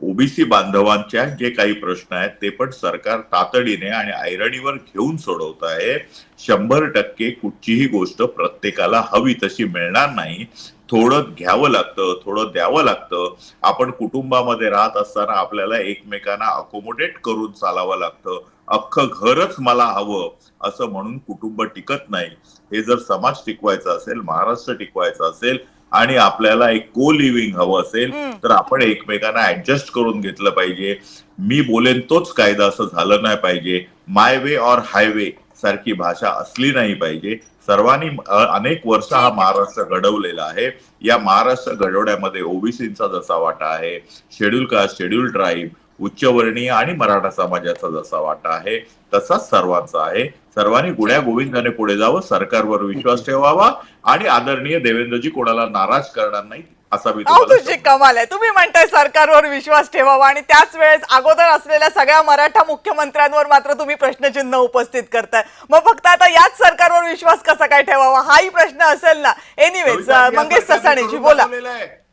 ओबीसी बांधवांच्या जे काही प्रश्न आहेत ते पण सरकार तातडीने आणि ऐरणीवर घेऊन सोडवत आहे. 100% कुठचीही गोष्ट प्रत्येकाला हवी तशी मिळणार नाही. थोडं घ्यावं लागतं, थोडं द्यावं लागतं. आपण कुटुंबामध्ये राहत असताना आपल्याला एकमेकांना अकोमोडेट करून चालावं लागतं. अख्खं घरच मला हवं असं म्हणून कुटुंब टिकत नाही. हे जर समाज टिकवायचा असेल, महाराष्ट्र टिकवायचा असेल आणि आपल्याला एक को लिव्हिंग हवं असेल तर आपण एकमेकांना ऍडजस्ट करून घेतलं पाहिजे. मी बोलेन तोच कायदा असं झालं नाही पाहिजे. माय वे और हायवे सारखी भाषा असली नाही पाहिजे. सर्वांनी अनेक वर्ष हा महाराष्ट्र घडवलेला आहे. या महाराष्ट्र घडवण्यामध्ये ओबीसींचा जसा वाटा आहे, शेड्यूल कास्ट, शेड्यूल ट्राईब, उच्चवर्णीय आणि मराठा समाजाचा जसा वाटा आहे तसाच सर्वांचा आहे. सर्वांनी गुण्या गोविंदाने पुढे जावं, सरकारवर विश्वास ठेवावा आणि आदरणीय देवेंद्रजी कोणाला नाराज करणार नाही असा मी तुझी कमाल आहे. तुम्ही म्हणताय सरकारवर विश्वास ठेवावा आणि त्याच वेळेस अगोदर असलेल्या सगळ्या मराठा मुख्यमंत्र्यांवर मात्र तुम्ही प्रश्नचिन्ह उपस्थित करताय. मग फक्त आता याच सरकारवर विश्वास कसा काय ठेवावा हाही प्रश्न असेल ना. एनिवेज, मंगेश ससाणेजी बोला.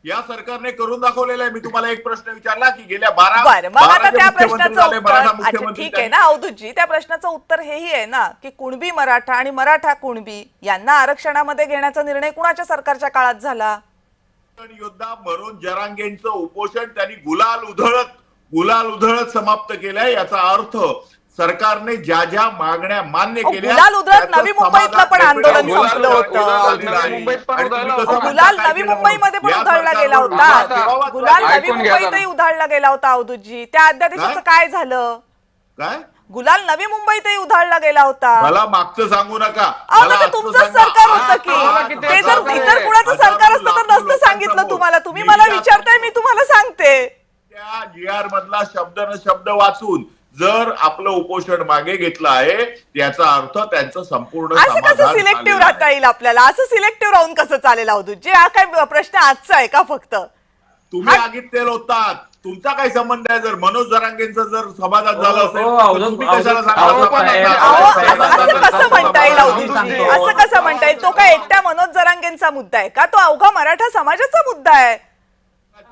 या सरकारने करून दाखवलेलं आहे. मी तुम्हाला एक प्रश्न विचारला की गेल्या 12 बरं, मग आता त्या प्रश्नाचं उत्तर, अच्छा ठीक आहे ना अवधूतजी, त्या प्रश्नाचं उत्तर हेही आहे ना की कुणबी मराठा आणि मराठा कुणबी यांना आरक्षणामध्ये घेण्याचा निर्णय कुणाच्या सरकारच्या काळात झाला? योद्धा मनोज जरांगेंचं उपोषण त्यांनी गुलाल उधळत समाप्त केलंय. याचा अर्थ सरकारने ज्या ज्या मागण्या मान्य केल्या, गुलाल उधळत नवी मुंबईतलं पण आंदोलन संपलं होतं. गुलाल नवी मुंबईमध्ये पण उधळला गेला होता. गुलाल नवी मुंबईतही उधळला गेला होता अवधूतजी. त्या अध्यादेशाचं काय झालं? काय गुलाल नवी मुंबईतही उधळला गेला होता. मला मागचं सांगू नका. तुमचं सरकार होतं की ते? जर इतर कुणाचं सरकार असतं तर नसतं सांगितलं तुम्हाला. तुम्ही मला विचारताय, मी तुम्हाला सांगते. त्या GR मधला शब्द न शब्द वाचून जर आपलं उपोषण मागे घेतलं आहे याचा अर्थ त्यांचं संपूर्ण असं कसं सिलेक्टिव्ह राहता येईल आपल्याला? असं सिलेक्टिव्ह राहून कसं चालेल अवधूतजी? हा काय प्रश्न आजचा आहे का फक्त? तुम्ही आगीत होतात, तुमचा काय संबंध आहे? जर मनोज जरांगेंचं जर समाजात झालं असेल तर तुम्ही कशाला असं कसं म्हणता येईल अवधूतजी? असं कसं म्हणता येईल? तो काय एकट्या मनोज जरांगेंचा मुद्दा आहे का? तो अवघा मराठा समाजाचा मुद्दा आहे.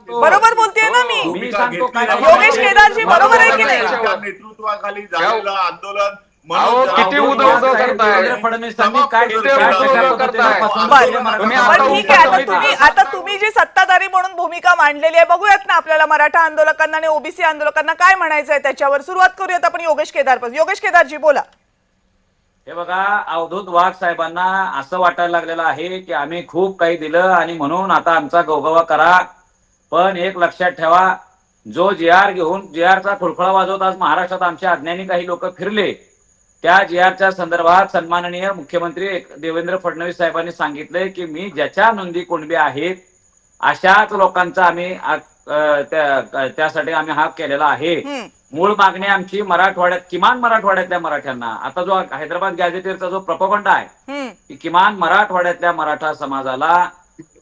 बरोबर बोलतेय ना मी? योगेश केदारजी बरोबर आहे की नाही? नेतृत्वाखाली झालेलं आंदोलन किती उदो करताय ठीक आहे. आता तुम्ही जी सत्ताधारी म्हणून भूमिका मांडलेली आहे, बघूयात ना आपल्याला मराठा आंदोलकांना आणि ओबीसी आंदोलकांना काय म्हणायचंय त्याच्यावर. सुरुवात करूयात आपण योगेश केदारपासून. योगेश केदारजी बोला. हे बघा, अवधूत वाघ साहेबांना असं वाटायला लागलेलं आहे की आम्ही खूप काही दिलं आणि म्हणून आता आमचा गौगवा करा. पण एक लक्षात ठेवा, जो GR घेऊन GRचा खुळखुळा वाजवत आज महाराष्ट्रात आमच्या अज्ञानी काही लोक फिरले, त्या GRच्या संदर्भात सन्माननीय मुख्यमंत्री देवेंद्र फडणवीस साहेबांनी सांगितलंय की मी ज्याच्या नोंदी कुणबी आहेत अशाच लोकांचा आम्ही त्यासाठी आम्ही हा केलेला आहे. मूळ मागणी आमची मराठवाड्यात, किमान मराठवाड्यातल्या मराठ्यांना, आता जो हैदराबाद गॅझेटियरचा जो प्रपोगंडा आहे की किमान मराठवाड्यातल्या मराठा समाजाला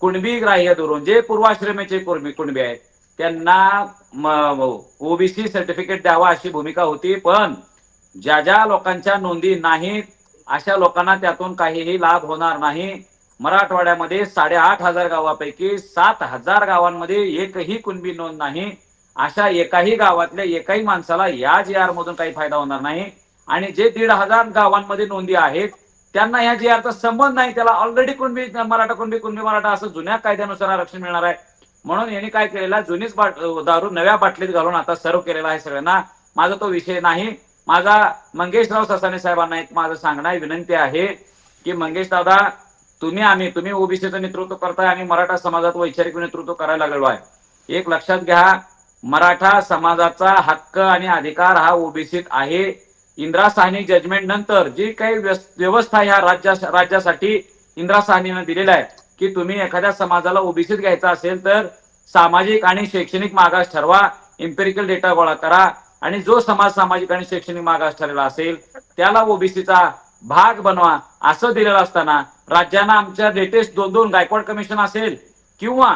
कुणबी ग्राह्य धरून जे पूर्वाश्रमीचे कुणबी आहेत त्यांना ओबीसी सर्टिफिकेट द्यावा अशी भूमिका होती. पण ज्या ज्या लोकांच्या नोंदी नाहीत अशा लोकांना त्यातून काहीही लाभ होणार नाही. मराठवाड्यामध्ये 8,500 गावापैकी 7,000 गावांमध्ये एकही कुणबी नोंद नाही. अशा एकाही गावातल्या एकाही माणसाला या GR मधून काही फायदा होणार नाही. आणि जे 1,500 गावांमध्ये नोंदी आहेत त्यांना या GRचा संबंध नाही. त्याला ऑलरेडी कुणबी मराठा कुणबी मराठा असं जुन्या कायद्यानुसार आरक्षण मिळणार आहे. म्हणून यांनी काय केलेलं आहे, जुनीच दारू नव्या बाटलीत घालून आता सर्व केलेला आहे सगळ्यांना. माझा तो विषय नाही. माझा मंगेशराव ससाणे साहेबांना एक माझं सांगणं विनंती आहे की मंगेश दादा, तुम्ही ओबीसीचं नेतृत्व करताय आणि मराठा समाजात वैचारिक नेतृत्व करायला लागलो आहे. एक लक्षात घ्या, मराठा समाजाचा हक्क आणि अधिकार हा ओबीसीत आहे. इंदिरा साहनी जजमेंट नंतर जी काही व्यवस्था ह्या राज्यासाठी इंदिरा साहनीनं दिलेला आहे की तुम्ही एखाद्या समाजाला ओबीसीत घ्यायचा असेल तर सामाजिक आणि शैक्षणिक मागास ठरवा, इम्पेरिकल डेटा गोळा करा आणि जो समाज सामाजिक आणि शैक्षणिक मागास ठरलेला असेल त्याला ओबीसीचा भाग बनवा असं दिलेलं असताना राज्यांना आमच्या लेटेस्ट 2 गायकवाड कमिशन असेल किंवा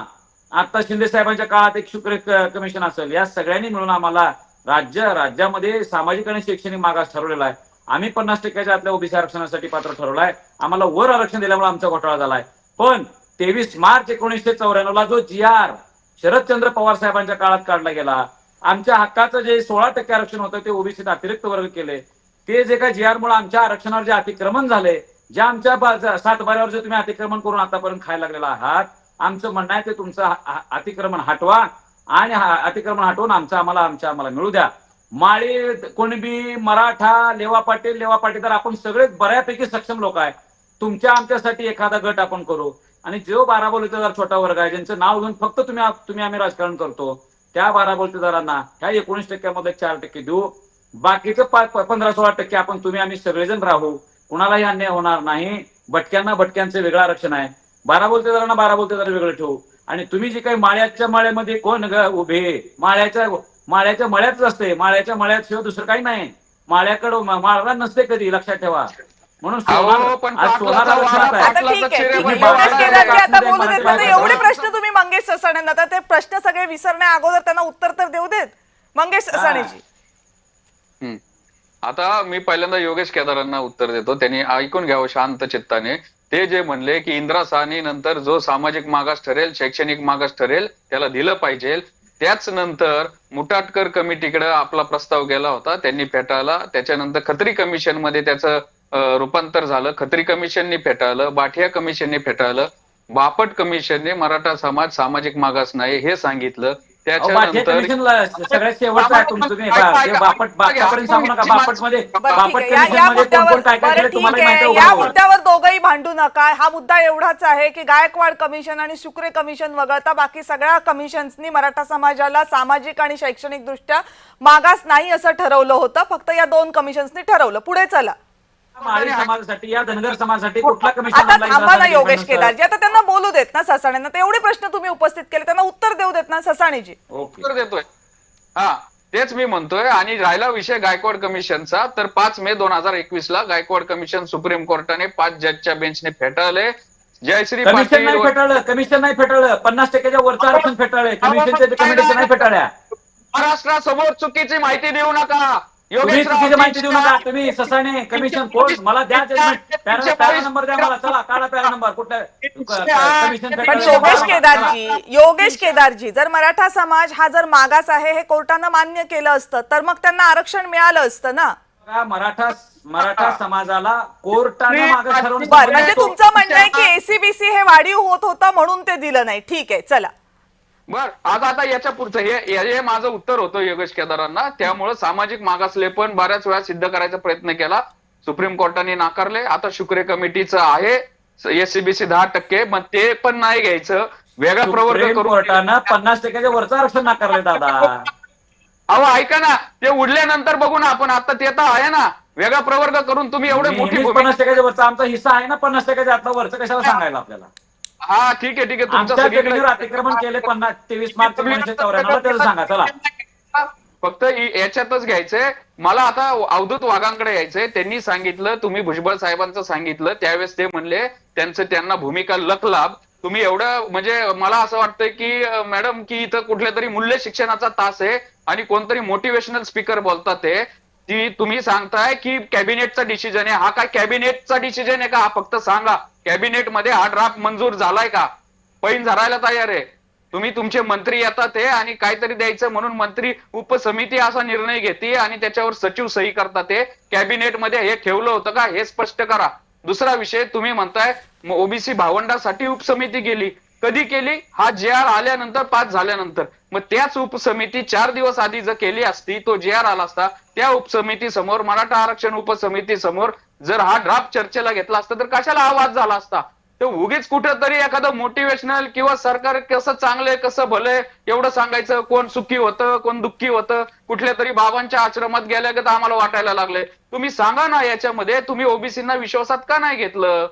आता शिंदे साहेबांच्या काळात एक शुक्र कमिशन असेल, या सगळ्यांनी मिळून आम्हाला राज्यामध्ये सामाजिक आणि शैक्षणिक मागास ठरवलेला आहे. आम्ही 50% आतल्या ओबीसी आरक्षणासाठी पात्र ठरवलाय. आम्हाला वर आरक्षण दिल्यामुळे आमचा घोटाळा झालाय. पण 23 मार्च 1994 जो GR शरदचंद्र पवार साहेबांच्या काळात काढला गेला, आमच्या हक्काचं जे 16% आरक्षण होतं ते ओबीसीत अतिरिक्त वर्ग केले. ते जे काही GR मुळे आमच्या आरक्षणावर जे अतिक्रमण झाले, ज्या आमच्या 7 बाऱ्यावर जे तुम्ही अतिक्रमण करून आतापर्यंत खायला लागलेला आहात, आमचं म्हणणं आहे ते तुमचं अतिक्रमण हटवा आणि अतिक्रमण हटवून आम्हाला मिळू द्या. माळी, कुणबी, मराठा, लेवा पाटील आपण सगळे बऱ्यापैकी सक्षम लोक आहे. तुमच्या आमच्यासाठी एखादा गट आपण करू आणि जो 12 बलुतेदार छोटा वर्ग आहे ज्यांचं नाव घेऊन फक्त तुम्ही आम्ही राजकारण करतो, त्या 12 बलुतेदारांना ह्या 19% मध्ये 4% देऊ. बाकीचं 15-16% आपण तुम्ही आम्ही सगळेजण राहू. कुणालाही अन्याय होणार नाही. भटक्यांचं वेगळं आरक्षण आहे. 12 बलुतेदारांना 12 बलुतेदार वेगळं ठेवू. आणि तुम्ही जे काही माळ्याच्या मळ्यामध्ये कोण उभे, माळ्याच्या मळ्यातच असते. माळ्याच्या मळ्यात शिवाय दुसरं काही नाही. माळ्याकडं माळा नसते कधी, लक्षात ठेवा. म्हणून एवढे प्रश्न तुम्ही मंगेश ससाण्यांना, तर ते प्रश्न सगळे विसरण्या अगोदर त्यांना उत्तर तर देऊ देत मंगेश ससाणेजी. आता मी पहिल्यांदा योगेश केदारांना उत्तर देतो. त्यांनी ऐकून घ्यावं शांत चित्ताने. ते जे म्हणले की इंदिरा साहनी नंतर जो सामाजिक मागास ठरेल, शैक्षणिक मागास ठरेल त्याला दिलं पाहिजे. त्याच नंतर मुटाटकर कमिटीकडे आपला प्रस्ताव गेला होता, त्यांनी फेटाळला. त्याच्यानंतर खत्री कमिशन मध्ये त्याचं रूपांतर झालं. खत्री कमिशननी फेटाळलं, बाठिया कमिशनने फेटाळलं, बापट कमिशनने मराठा समाज सामाजिक मागास नाही हे सांगितलं. त्याच्यानंतर सगळ्यात शेवटचं आहे तुम्ही बापटपर्यंत सांगू नका. या मुद्द्यावर दोघंही भांडू नका. हा मुद्दा एवढाच आहे की गायकवाड कमिशन आणि शुक्रे कमिशन वगळता बाकी सगळ्या कमिशन्सनी मराठा समाजाला सामाजिक आणि शैक्षणिक दृष्ट्या मागास नाही असं ठरवलं होतं. फक्त या 2 कमिशन्सनी ठरवलं. पुढे चला. माळी समाजासाठी या धनगर समाजासाठी कुठला कमिशन? आता थांबा ना योगेश केदारजी, आता त्यांना बोलू देत ना ससाण्यांना. तर एवढे प्रश्न तुम्ही उपस्थित केले, त्यांना उत्तर देऊ देत ना ससाणेजी. उत्तर देतोय. हा, तेच मी म्हणतोय. आणि राहिला विषय गायकवाड कमिशनचा, तर 5 मे 2021 ला गायकवाड कमिशन सुप्रीम कोर्टाने 5 जजच्या बेंचने फेटाळले. जयश्री कमिशन नाही फेटाळलं. 50%च्या वरचं आरक्षण फेटाळले. कमिशन नाही फेटाळल्या. महाराष्ट्रासमोर चुकीची माहिती देऊ नका. माहिती देऊ नका तुम्ही. ससाणे कमिशन कोण मला द्या. पॅरा नंबर द्या मला. चला काढा पॅरा नंबर. कुठला कमिशन? योगेश केदारजी, जर मराठा समाज हा जर मागास आहे हे कोर्टानं मान्य केलं असतं तर मग त्यांना आरक्षण मिळालं असतं ना. मराठा समाजाला कोर्टाने मागास ठरवलं. म्हणजे तुमचं म्हणणं आहे की एसीबीसी हे वाढीव होत होतं म्हणून ते दिलं नाही. ठीक आहे, चला. बर, आता याच्या पुढचं हे माझं उत्तर होतं योगेश केदारांना. त्यामुळे सामाजिक मागासले पण बऱ्याच वेळा सिद्ध करायचा प्रयत्न केला, सुप्रीम कोर्टाने नाकारले. आता शुक्रे कमिटीचं आहे एससीबीसी 10%, मग ते पण नाही घ्यायचं. वेगळा प्रवर्ग करून कोर्टानं 50%च्या वरचं आरक्षण नाकारले दादा. अहो ऐका ना, ते उडल्यानंतर बघू ना आपण. आता ते तर आहे ना, वेगळा प्रवर्ग करून तुम्ही एवढे मोठी 50%च्या वरचा आमचा हिस्सा आहे ना. 50%च्या आतला वरचं कशाला सांगायला आपल्याला? हा ठीक आहे. तुमच्या जमिनीवर अतिक्रमण केले 23 मार्च 1994 त्याचं सांगा. चला, फक्त याच्यातच घ्यायचंय मला. आता अवधूत वाघांकडे यायचंय. त्यांनी सांगितलं, तुम्ही भुजबळ साहेबांचं सांगितलं त्यावेळेस ते म्हणले त्यांना भूमिका लकलाभ. तुम्ही एवढं म्हणजे मला असं वाटतंय की मॅडम की इथं कुठल्या तरी मूल्य शिक्षणाचा तास आहे आणि कोणतरी मोटिवेशनल स्पीकर बोलतात ते. ती तुम्ही सांगताय की कॅबिनेटचा डिसिजन आहे. हा काय कॅबिनेटचा डिसिजन आहे का? हा फक्त सांगा कॅबिनेटमध्ये हा ड्राफ्ट मंजूर झालाय का? पैन झरायला तयार आहे. तुम्ही तुमचे मंत्री येतात हे आणि काहीतरी द्यायचं म्हणून मंत्री उपसमिती असा निर्णय घेते आणि त्याच्यावर सचिव सही करतात. ते कॅबिनेटमध्ये हे ठेवलं होतं का हे स्पष्ट करा. दुसरा विषय, तुम्ही म्हणताय ओबीसी भावंडासाठी उपसमिती केली. कधी केली? हा जे आर आल्यानंतर, पास झाल्यानंतर. मग त्याच उपसमिती 4 दिवस आधी जर केली असती, तो जे आर आला असता, त्या उपसमिती समोर, मराठा आरक्षण उपसमिती समोर जर हा ड्राफ्ट चर्चेला घेतला असता तर कशाला हा वाद झाला असता? तर उगीच कुठेतरी एखादं मोटिवेशनल किंवा सरकार कसं चांगलंय कसं भलंय एवढं सांगायचं, कोण सुखी होतं कोण दुःखी होतं, कुठल्या तरी बाबांच्या आश्रमात गेल्या तर आम्हाला वाटायला लागलंय. तुम्ही सांगा ना, याच्यामध्ये तुम्ही ओबीसींना विश्वासात का नाही घेतलं?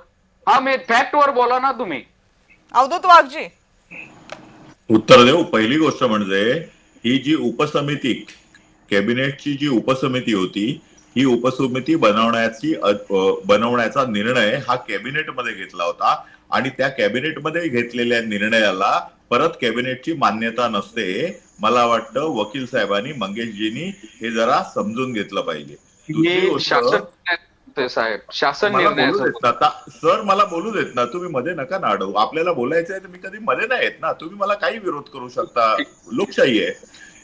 हा मी फॅक्ट वर बोला ना तुम्ही. अवधूत वाघजी उत्तर देऊ. पहिली गोष्ट म्हणजे ही जी उपसमिती, कॅबिनेटची जी उपसमिती होती, ही उपसमिती बनवण्याचा निर्णय हा कॅबिनेटमध्ये घेतला होता आणि त्या कॅबिनेटमध्ये घेतलेल्या निर्णयाला परत कॅबिनेटची मान्यता नसते. मला वाटतं वकील साहेबांनी, मंगेशजींनी हे जरा समजून घेतलं पाहिजे. दुसरी गोष्ट, साहेब शासन मला निर्णय बोलू देत ना सर, मला बोलू देत ना, तुम्ही मध्ये नका ना अडवू. आपल्याला बोलायचं आहे तर मी कधी मध्ये नाही येत ना, तुम्ही मला काही विरोध करू शकता, लोकशाही आहे.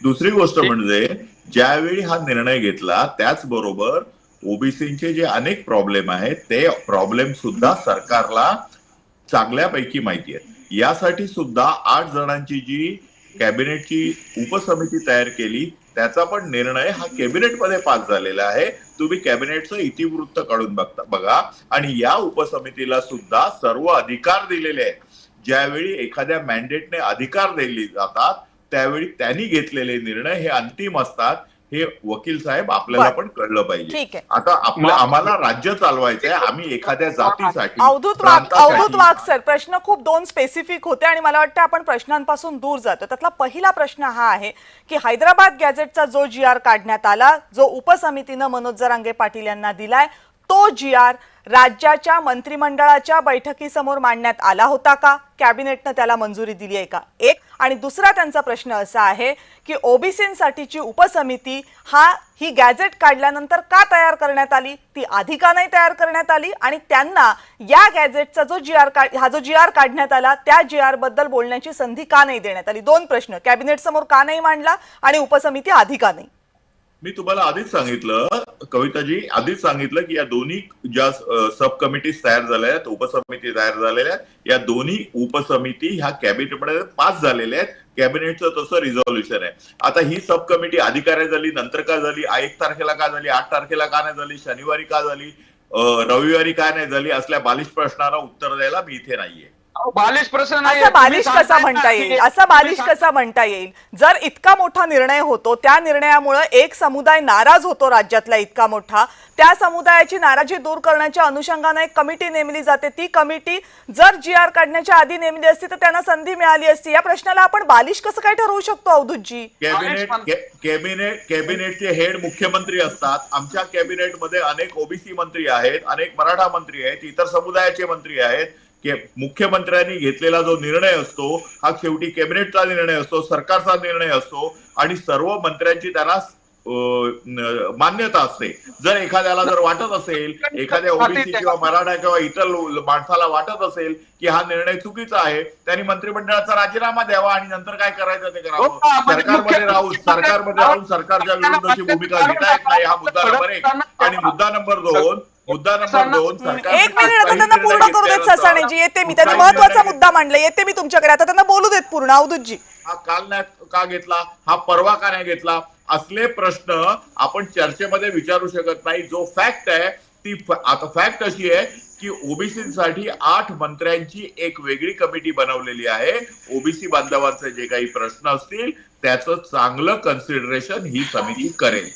दुसरी गोष्ट म्हणजे ज्यावेळी हा निर्णय घेतला त्याचबरोबर ओबीसीचे जे अनेक प्रॉब्लेम आहेत ते प्रॉब्लेम सुद्धा सरकारला चांगल्यापैकी माहिती आहेत. यासाठी सुद्धा 8 जणांची जी कॅबिनेटची उपसमिती तयार केली त्याचा पण निर्णय हा कॅबिनेटमध्ये पास झालेला आहे. तुम्ही कॅबिनेटचं इतिवृत्त काढून बघा आणि या उपसमितीला सुद्धा सर्व अधिकार दिलेले आहेत. ज्यावेळी एखाद्या मॅन्डेटने अधिकार दिले जातात त्यावेळी त्यांनी घेतलेले निर्णय हे अंतिम असतात. हे वकील साहेब आपल्याला पण कळलं पाहिजे. आता आम्हाला राज्य चालवायचं आहे, आम्ही एखाद्या जातीसाठी. अवधूत वाघ सर, प्रश्न खूप 2 स्पेसिफिक होते आणि मला वाटतं आपण प्रश्नांपासून दूर जातो. त्यातला पहिला प्रश्न हा आहे की हैदराबाद गॅझेटचा जो जी आर काढण्यात आला, जो उपसमितीनं मनोज जरांगे पाटील यांना दिलाय, तो जी आर राज्याच्या मंत्रिमंडळाच्या बैठकीसमोर मांडण्यात आला होता का? कॅबिनेटनं त्याला मंजुरी दिली आहे का? एक. आणि दुसरा त्यांचा प्रश्न असा आहे की ओबीसींसाठीची उपसमिती ही गॅझेट काढल्यानंतर का तयार करण्यात आली? ती आधी का नाही तयार करण्यात आली? आणि त्यांना या गॅझेटचा जो जी आर काढण्यात आला त्या जी आर बद्दल बोलण्याची संधी का नाही देण्यात आली? 2 प्रश्न. कॅबिनेट समोर का नाही मांडला आणि उपसमिती आधी का नाही? मी तुम्हाला आधीच सांगितलं, कविताजी आधीच सांगितलं की या दोन्ही ज्या सब कमिटीज तयार झाल्या आहेत, उपसमिती तयार झालेल्या आहेत, या दोन्ही उपसमिती ह्या कॅबिनेटमध्ये पास झालेल्या आहेत. कॅबिनेटचं तसं रिझॉल्युशन आहे. आता ही सब कमिटी आधी काय झाली, नंतर का झाली, 1 तारखेला का झाली, 8 तारखेला का नाही झाली, शनिवारी का झाली, रविवारी का नाही झाली, असल्या बालिश प्रश्नाला उत्तर द्यायला मी इथे नाहीये. बालिश प्रश्न नाही. असं बालिश कसा म्हणता येईल? असं बालिश कसा म्हणता येईल? जर इतका मोठा निर्णय होतो, त्या निर्णयामुळे एक समुदाय नाराज होतो राज्यातला इतका मोठा, त्या समुदायाची नाराजी दूर करण्याच्या अनुषंगाने एक कमिटी नेमली जाते. ती कमिटी जर जी आर काढण्याच्या आधी नेमली असती तर त्यांना संधी मिळाली असती. या प्रश्नाला आपण बालिश कसं काय ठरवू शकतो अवधूतजी? कॅबिनेटचे हेड मुख्यमंत्री असतात. आमच्या कॅबिनेटमध्ये अनेक ओबीसी मंत्री आहेत, अनेक मराठा मंत्री आहेत, इतर समुदायाचे मंत्री आहेत. मुख्यमंत्र्यांनी घेतलेला जो निर्णय असतो हा शेवटी कॅबिनेटचा निर्णय असतो, सरकारचा निर्णय असतो आणि सर्व मंत्र्यांची त्यांना मान्यता असते. जर एखाद्याला जर वाटत असेल, एखाद्या ओबीसी किंवा मराठा किंवा इतर माणसाला वाटत असेल की हा निर्णय चुकीचा आहे, त्यांनी मंत्रिमंडळाचा राजीनामा द्यावा आणि नंतर काय करायचं ते करावं. सरकारमध्ये राहून सरकारच्या विरुद्धची भूमिका घेता येत नाही. हा मुद्दा नंबर 1. आणि मुद्दा नंबर 2 सरकार. 1 मिनिट आता त्यांना पूर्ण करू देत ससाणेजी. येते मी, त्यांनी महत्वाचा मुद्दा मांडला. येते मी तुमच्याकडे, आता त्यांना बोलू देत पूर्ण. अवधूतजी, हा काल नाही का घेतला, हा परवा का नाही घेतला, असले प्रश्न आपण चर्चेमध्ये विचारू शकत नाही. जो फॅक्ट आहे ती आता फॅक्ट अशी आहे की ओबीसीसाठी 8 मंत्र्यांची एक वेगळी कमिटी बनवलेली आहे. ओबीसी बांधवांचे जे काही प्रश्न असतील त्याचं चांगलं कन्सिडरेशन ही समिती करेल.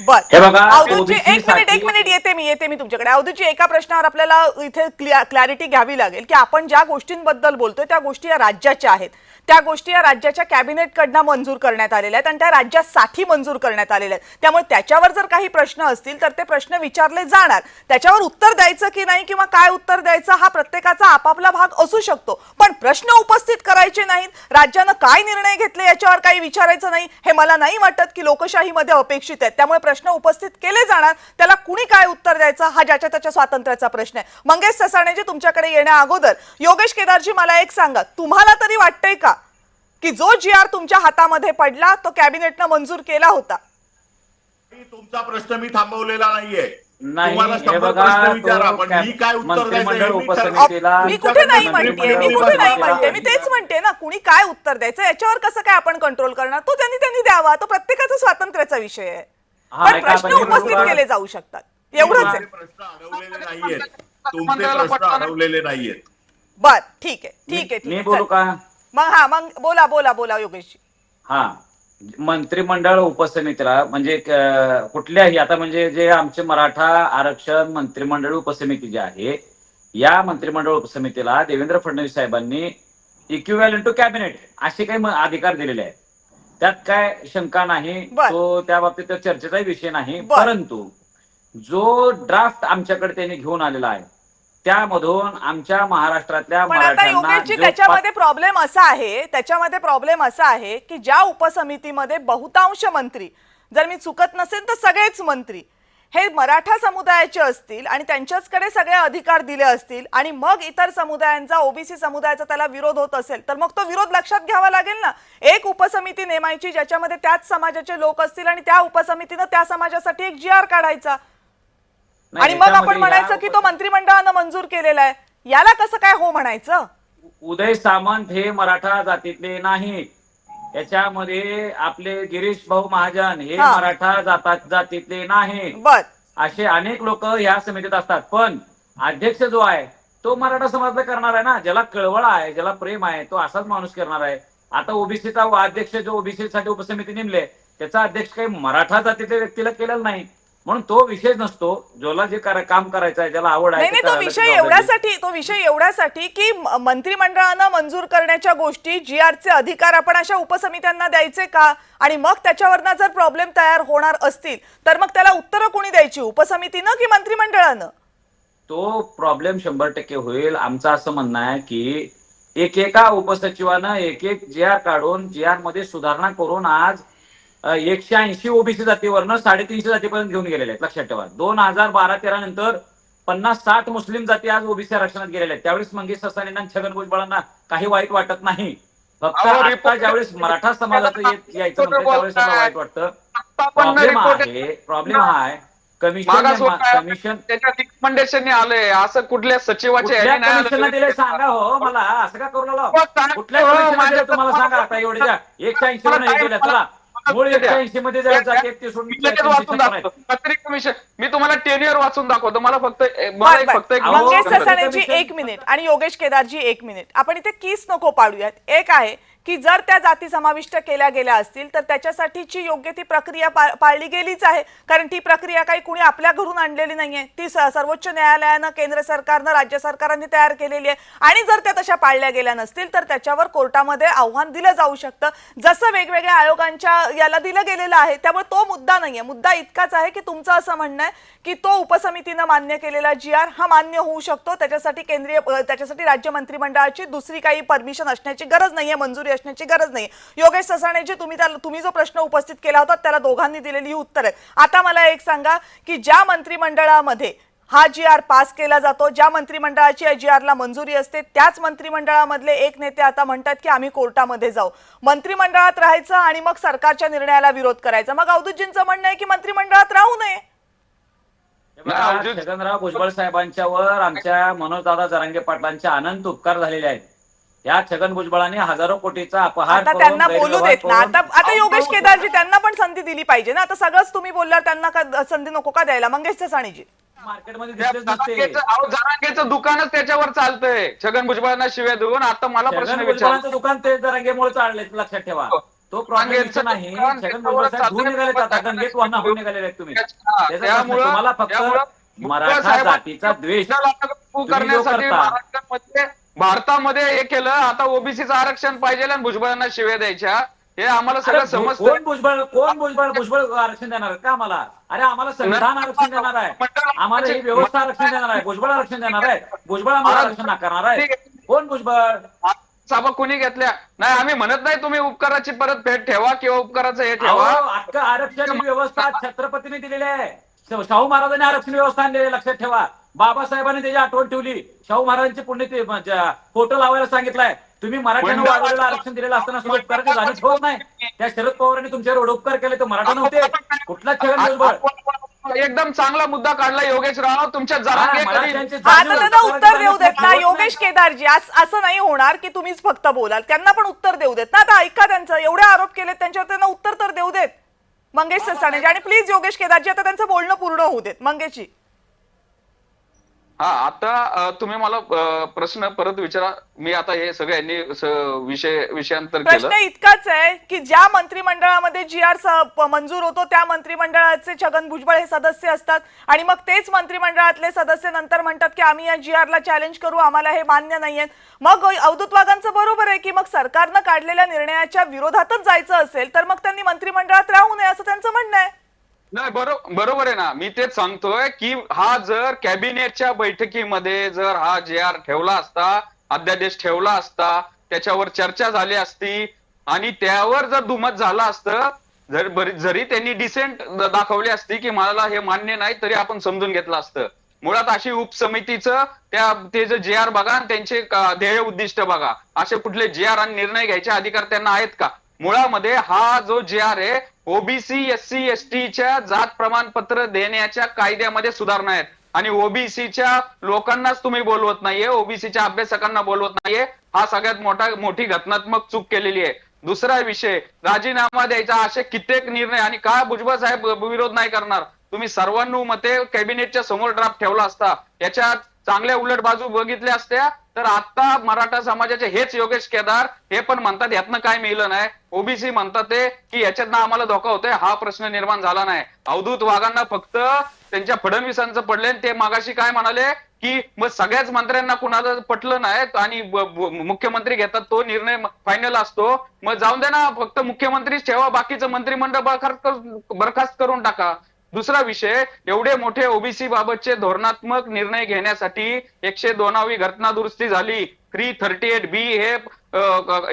अवधूतजी एक मिनिट येते मी तुमच्याकडे. अवधूतजी, एका प्रश्नावर आपल्याला इथे क्लॅरिटी घ्यावी लागेल की आपण ज्या गोष्टींबद्दल बोलतोय त्या गोष्टी या राज्याच्या आहेत, त्या गोष्टी या राज्याच्या कॅबिनेटकडनं मंजूर करण्यात आलेल्या आहेत आणि त्या राज्यासाठी मंजूर करण्यात आलेल्या आहेत. त्यामुळे त्याच्यावर जर काही प्रश्न असतील तर ते प्रश्न विचारले जाणार. त्याच्यावर उत्तर द्यायचं की नाही किंवा काय उत्तर द्यायचं हा प्रत्येकाचा आपापला भाग असू शकतो, पण प्रश्न उपस्थित करायचे नाहीत, राज्यानं काय निर्णय घेतले याच्यावर काही विचारायचं नाही, हे मला नाही वाटत की लोकशाहीमध्ये अपेक्षित आहे. त्यामुळे प्रश्न उपस्थित केले जाणार, त्याला कुणी काय उत्तर द्यायचं हा ज्याच्या त्याच्या स्वातंत्र्याचा प्रश्न आहे. मंगेश ससाणेजी, तुमच्याकडे येण्या अगोदर योगेश केदारजी, मला एक सांगा, तुम्हाला तरी वाटतंय का की जो GR तुमच्या हातामध्ये पडला तो कॅबिनेटनं मंजूर केला होता? तुमचा प्रश्न मी थांबवलेला नाहीये. नाही, तुम्हाला हे 100 बघा, प्रश्न विचारा, तो पण मी काय उत्तर मंत्रिमंडळ द्यायचं हे मी उपसमितीला- मी कुठे नाही म्हणते, मंत्रिमंडळ मी तेच म्हणते ना, कुणी काय उत्तर द्यायचं याच्यावर कसं काय आपण कंट्रोल करणार? तो त्यांनी द्यावा, तो प्रत्येकाचा स्वातंत्र्याचा विषय आहे. पण प्रश्न उपस्थित केले जाऊ शकतात, एवढंच आहे. प्रश्न अडवलेले नाहीयेत, तुमचे प्रश्न अडवलेले नाहीयेत. बर, ठीक आहे, ठीक आहे, मी ठीक बोलू आहे. का? मग बोला योगेशजी. हा, मंत्रिमंडळ उपसमितीला म्हणजे कुठल्याही, आता म्हणजे जे आमचे मराठा आरक्षण मंत्रिमंडळ उपसमिती जे आहे, या मंत्रिमंडळ उपसमितीला देवेंद्र फडणवीस साहेबांनी इक्विव्हॅलंट टू कॅबिनेट असे काही अधिकार दिलेले आहेत. त्यात काय शंका नाही, तो त्या बाबतीत चर्चेचाही विषय नाही. परंतु जो ड्राफ्ट आमच्याकडे त्यांनी घेऊन आलेला आहे त्यामधून आमच्या महाराष्ट्रातल्या पण आता योगेशजी, त्याच्यामध्ये प्रॉब्लेम असा आहे की ज्या उपसमितीमध्ये बहुतांश मंत्री, जर मी चुकत नसेल तर सगळेच मंत्री हे मराठा समुदायाचे असतील आणि त्यांच्याचकडे सगळे अधिकार दिले असतील, आणि मग इतर समुदायांचा, ओबीसी समुदायाचा त्याला विरोध होत असेल तर मग तो विरोध लक्षात घ्यावा लागेल ना. एक उपसमिती नेमायची ज्याच्यामध्ये त्याच समाजाचे लोक असतील आणि त्या उपसमितीनं त्या समाजासाठी एक GR काढायचा, आणि मग आपण म्हणायचं की तो मंत्रिमंडळानं मंजूर केलेला आहे. याला कसं काय हो म्हणायचं? उदय सामंत हे मराठा जातीतले नाहीत, याच्यामध्ये आपले गिरीश भाऊ महाजन हे मराठा जातीतले नाही. असे अनेक लोक या समितीत असतात, पण अध्यक्ष जो आहे तो मराठा समाजाचा करणार आहे ना, ज्याला कळवळ आहे, ज्याला प्रेम आहे, तो असाच माणूस करणार आहे. आता ओबीसीचा अध्यक्ष जो ओबीसी साठी उपसमिती नेमले त्याचा अध्यक्ष काही मराठा जातीतल्या व्यक्तीला केलेला नाही, म्हणून तो विषय नसतो. ज्याला जे काम करायचं आहे, ज्याला आवड आहे, नाही, तो विषय एवढ्यासाठी की मंत्रिमंडळानं मंजूर करण्याच्या गोष्टी, GRचे अधिकार आपण अशा उपसमित्यांना द्यायचे का? आणि मग त्याच्यावरनं जर प्रॉब्लेम तयार होणार असतील तर मग त्याला उत्तरं कोणी द्यायची, उपसमितीनं की मंत्रिमंडळानं? तो प्रॉब्लेम 100% होईल. आमचं असं म्हणणं आहे की एकेका उपसचिवानं एक GR काढून GR मध्ये सुधारणा करून आज 180 ओबीसी जातीवरनं 350 जातीपर्यंत घेऊन गेलेले आहेत. लक्षात ठेवा, 2012-13 नंतर 50-60 मुस्लिम जाती आज ओबीसी आरक्षणात गेलेल्या आहेत. त्यावेळेस मंगेश ससाणेंना, छगन भुजबळांना काही वाईट वाटत नाही. फक्त आता ज्यावेळेस मराठा समाजाचं यायचं म्हणतं त्यावेळेस मला वाईट वाटतं. प्रॉब्लेम हा आहे कमिशन रिकमेंडेशन आलंय, असं कुठल्या सचिवाचे दिले सांगा हो मला, असं का करू लागला? कुठल्या कमिशन तुम्हाला सांगा आता एवढ्या 180 गेल्या. चला, मूळ 180 मध्ये मी तुम्हाला टेन्युअर वाचून दाखवतो. मला फक्त मंगेश ससाणेजी 1 मिनिट आणि योगेश केदारजी 1 मिनिट. आपण इथे कीस नको पाडूयात. एक आहे की जर त्या जाती समाविष्ट केल्या गेल्या असतील तर त्याच्यासाठीची योग्य ती प्रक्रिया पाळली गेलीच आहे, कारण ती प्रक्रिया काही कुणी आपल्या घरून आणलेली नाहीये, ती सर्वोच्च न्यायालयानं, केंद्र सरकारनं, राज्य सरकारांनी तयार केलेली आहे. आणि जर त्या तशा पाळल्या गेल्या नसतील तर त्याच्यावर कोर्टामध्ये आव्हान दिलं जाऊ शकतं, जसं वेगवेगळ्या आयोगांच्या याला दिलं गेलेलं आहे. त्यामुळे तो मुद्दा नाहीये. मुद्दा इतकाच आहे की तुमचं असं म्हणणं आहे की तो उपसमितीनं मान्य केलेला GR हा मान्य होऊ शकतो, त्याच्यासाठी राज्य मंत्रिमंडळाची दुसरी काही परमिशन असण्याची गरज नाहीये, मंजुरी असण्याची गरज नाही. योगेश ससाणेजी, तुम्ही जो प्रश्न उपस्थित केला होता त्याला दोघांनी दिलेली उत्तर आहेत. आता मला एक सांगा की ज्या मंत्रिमंडळामध्ये हा GR पास केला जातो, ज्या मंत्रिमंडळाची या GR ला मंजुरी असते, त्याच मंत्रिमंडळामधले एक नेते आता म्हणतात की आम्ही कोर्टामध्ये जाऊ. मंत्रिमंडळात राहायचं आणि मग सरकारच्या निर्णयाला विरोध करायचा. मग अवधूतजींचं म्हणणं आहे की मंत्रिमंडळात राहू नये. छगनराव भुजबळ साहेबांच्यावर आमच्या मनोजदादा जरांगे पाटलांचे अनंत उपकार झालेले आहेत. या छगन भुजबळांनी हजारो कोटीचा अपहार आता त्यांना बोलू देत ना. आता योगेश केदारजी, त्यांना पण संधी दिली पाहिजे ना. आता सगळंच तुम्ही बोलल्यावर त्यांना संधी नको का द्यायला? मंगेश ससाणेजी, मार्केटमध्ये जरांगेचं दुकानच त्याच्यावर चालतंय, छगन भुजबळांना शिव्या देऊन. आता मला प्रश्न विचारायचा, दुकान ते जरांगेमुळे चालले, लक्षात ठेवा. तो प्रॉब्लेम नाही. छगन भुजबळ साहेब धुवून निघाले, आता गंगेत वाहन होऊन निघालेले आहेत तुम्ही. तुम्हाला फक्त मराठा जातीचा द्वेष करण्यासाठी महाराष्ट्रामध्ये, भारतामध्ये हे केलं. आता ओबीसीचं आरक्षण पाहिजे आणि भुजबळांना शिव्या द्यायच्या, हे आम्हाला सगळं समजतं. कोण भुजबळ आरक्षण देणार का आम्हाला? अरे आम्हाला संविधान आरक्षण देणार आहे, आम्हाला ही व्यवस्था आरक्षण देणार आहे. भुजबळ आरक्षण देणार आहे, भुजबळ आम्हाला आरक्षण नाकारणार आहे. कोण भुजबळ? सभा कोणी घेतल्या नाही. आम्ही म्हणत नाही तुम्ही उपकाराची परत फेड ठेवा किंवा उपकाराचं हे ठेवा. अख्खं आरक्षण ही व्यवस्था छत्रपतीने दिलेली आहे. शाहू महाराजांनी आरक्षण व्यवस्था आणलेली आहे, लक्षात ठेवा. बाबासाहेबांनी त्याची आठवण ठेवली. शाहू महाराजांची पुण्यतिथी फोटो लावायला सांगितलाय. तुम्ही मराठ्यांना वाढवलेलं आरक्षण दिलेलं असताना सुद्धा उपकाराची जाणीव ठेवत नाही. त्या शरद पवारांनी तुमच्यावर एवढे उपकार केले तर मराठा नव्हते. कुठला छगन भुजबळ एकदम चांगला मुद्दा काढला योगेश राव. तुमच्या जरांगे मराठ्यांची आता जाणीव त्यांना उत्तर देऊ देत ना होत योगेश केदारजी. असं नाही होणार की तुम्हीच फक्त बोलाल, त्यांना पण उत्तर देऊ देत ना. आता ऐका त्यांचं, एवढे आरोप केलेत त्यांच्यावर, त्यांना उत्तर तर देऊ देत मंगेश ससाणे. आणि प्लीज योगेश केदारजी आता त्यांचं बोलणं पूर्ण होऊ देत. मंगेशजी. हा, आता तुम्ही मला प्रश्न परत विचारा. मी आता हे सगळ्यांनी विषयांतर केलं. प्रश्न इतकाच आहे की ज्या मंत्रिमंडळामध्ये जी आर मंजूर होतो त्या मंत्रिमंडळाचे छगन भुजबळ हे सदस्य असतात आणि मग तेच मंत्रिमंडळातले सदस्य नंतर म्हणतात की आम्ही या जी आरला चॅलेंज करू, आम्हाला हे मान्य नाहीये. मग अवधूत वाघांचं बरोबर आहे की मग सरकारनं काढलेल्या निर्णयाच्या विरोधातच जायचं असेल तर मग त्यांनी मंत्रिमंडळात राहू नये असं त्यांचं म्हणणं आहे. नाही, बरोबर आहे ना. मी तेच सांगतोय की हा जर कॅबिनेटच्या बैठकीमध्ये जर हा जे आर ठेवला असता, अध्यादेश ठेवला असता, त्याच्यावर चर्चा झाली असती आणि त्यावर जर दुमत झालं असतं, जरी त्यांनी डिसेंट दाखवली असती की मला हे मान्य नाही, तरी आपण समजून घेतलं असतं. मुळात अशी उपसमितीचं ते जे जे आर बघा आणि त्यांचे ध्येय उद्दिष्ट बघा. असे कुठले जे आर आणि निर्णय घ्यायचे अधिकार त्यांना आहेत का? मुळामध्ये हा जो जे आर आहे ओबीसी एससी एसटीच्या जात प्रमाणपत्र देण्याच्या कायद्यामध्ये सुधारणा आहेत आणि ओबीसीच्या लोकांनाच तुम्ही बोलवत नाहीये, ओबीसीच्या अभ्यासकांना बोलवत नाहीये. हा सगळ्यात मोठी घटनात्मक चूक केलेली आहे. दुसरा विषय, राजीनामा द्यायचा असे कित्येक निर्णय. आणि का भुजबळ साहेब विरोध नाही करणार? तुम्ही सर्वानुमते कॅबिनेटच्या समोर ड्राफ्ट ठेवला असता, याच्या चांगल्या उलट बाजू बघितल्या असत्या तर आता मराठा समाजाचे हेच योगेश केदार हे पण म्हणतात यातनं काय मिळलं नाही. ओबीसी म्हणतात ते की याच्यातनं आम्हाला धोका होतोय. हा प्रश्न निर्माण झाला नाही. अवधूत वाघांना फक्त त्यांच्या फडणवीसांचं पडले. ते मागाशी काय म्हणाले की मग सगळ्याच मंत्र्यांना कुणाला पटलं नाही आणि मुख्यमंत्री घेतात तो निर्णय फायनल असतो. मग जाऊन दे ना, फक्त मुख्यमंत्रीच ठेवा, बाकीचं मंत्रिमंडळ बरखास्त करून टाका. दुसरा विषय, एवढे मोठे ओबीसी बाबतचे धोरणात्मक निर्णय घेण्यासाठी 102वी घटना दुरुस्ती झाली. 338B हे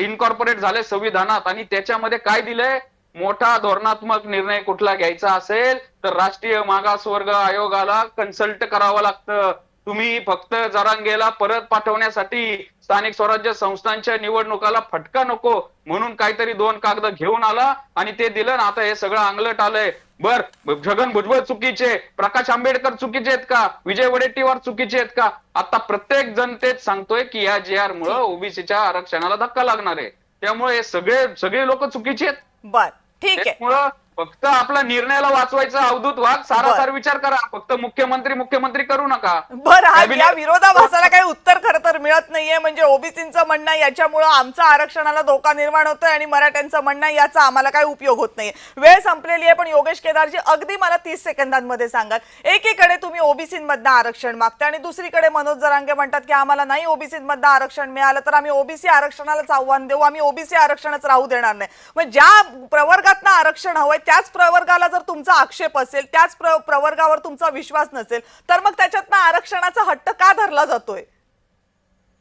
इनकॉर्पोरेट झाले संविधानात आणि त्याच्यामध्ये काय दिलंय? मोठा धोरणात्मक निर्णय कुठला घ्यायचा असेल तर राष्ट्रीय मागासवर्ग आयोगाला कन्सल्ट करावं लागतं. तुम्ही फक्त जरांगेला परत पाठवण्यासाठी स्थानिक स्वराज्य संस्थांच्या निवडणुकाला फटका नको म्हणून काहीतरी 2 कागद घेऊन आला आणि ते दिलं. आता हे सगळं अंगलट आलंय. बर, छगन भुजबळ चुकीचे, प्रकाश आंबेडकर चुकीचे आहेत का, विजय वडेट्टीवार चुकीचे आहेत का? आता प्रत्येक जण तेच सांगतोय की या जे आर मुळे ओबीसीच्या आरक्षणाला धक्का लागणार आहे. त्यामुळे हे सगळे लोक चुकीचे आहेत. बर, ठीक आहे. त्यामुळं फक्त आपला निर्णयाला वाचवायचा अवधूत वाघ सारासार विचार करा. फक्त मुख्यमंत्री करू नका. बरं, या विरोधाभासाला काही उत्तर खरं तर मिळत नाहीये. म्हणजे ओबीसीचं म्हणणं याच्यामुळे आमचं आरक्षणाला धोका निर्माण होतोय आणि मराठ्यांचं म्हणणं याचा आम्हाला काही उपयोग होत नाहीये. वेळ संपलेली आहे. पण योगेश केदारजी अगदी मला 30 सेकंदांमध्ये सांगाल, एकीकडे तुम्ही ओबीसीमधनं आरक्षण मागता आणि दुसरीकडे मनोज जरांगे म्हणतात की आम्हाला नाही ओबीसीमधनं आरक्षण मिळालं तर आम्ही ओबीसी आरक्षणालाच आव्हान देऊ, आम्ही ओबीसी आरक्षणच राहू देणार नाही. मग ज्या प्रवर्गातनं आरक्षण हवंय त्याच प्रवर्गाला जर तुमचा आक्षेप असेल, त्याच प्रवर्गावर तुमचा विश्वास नसेल तर मग त्याच्यातनं आरक्षणाचा हट्ट का धरला जातोय?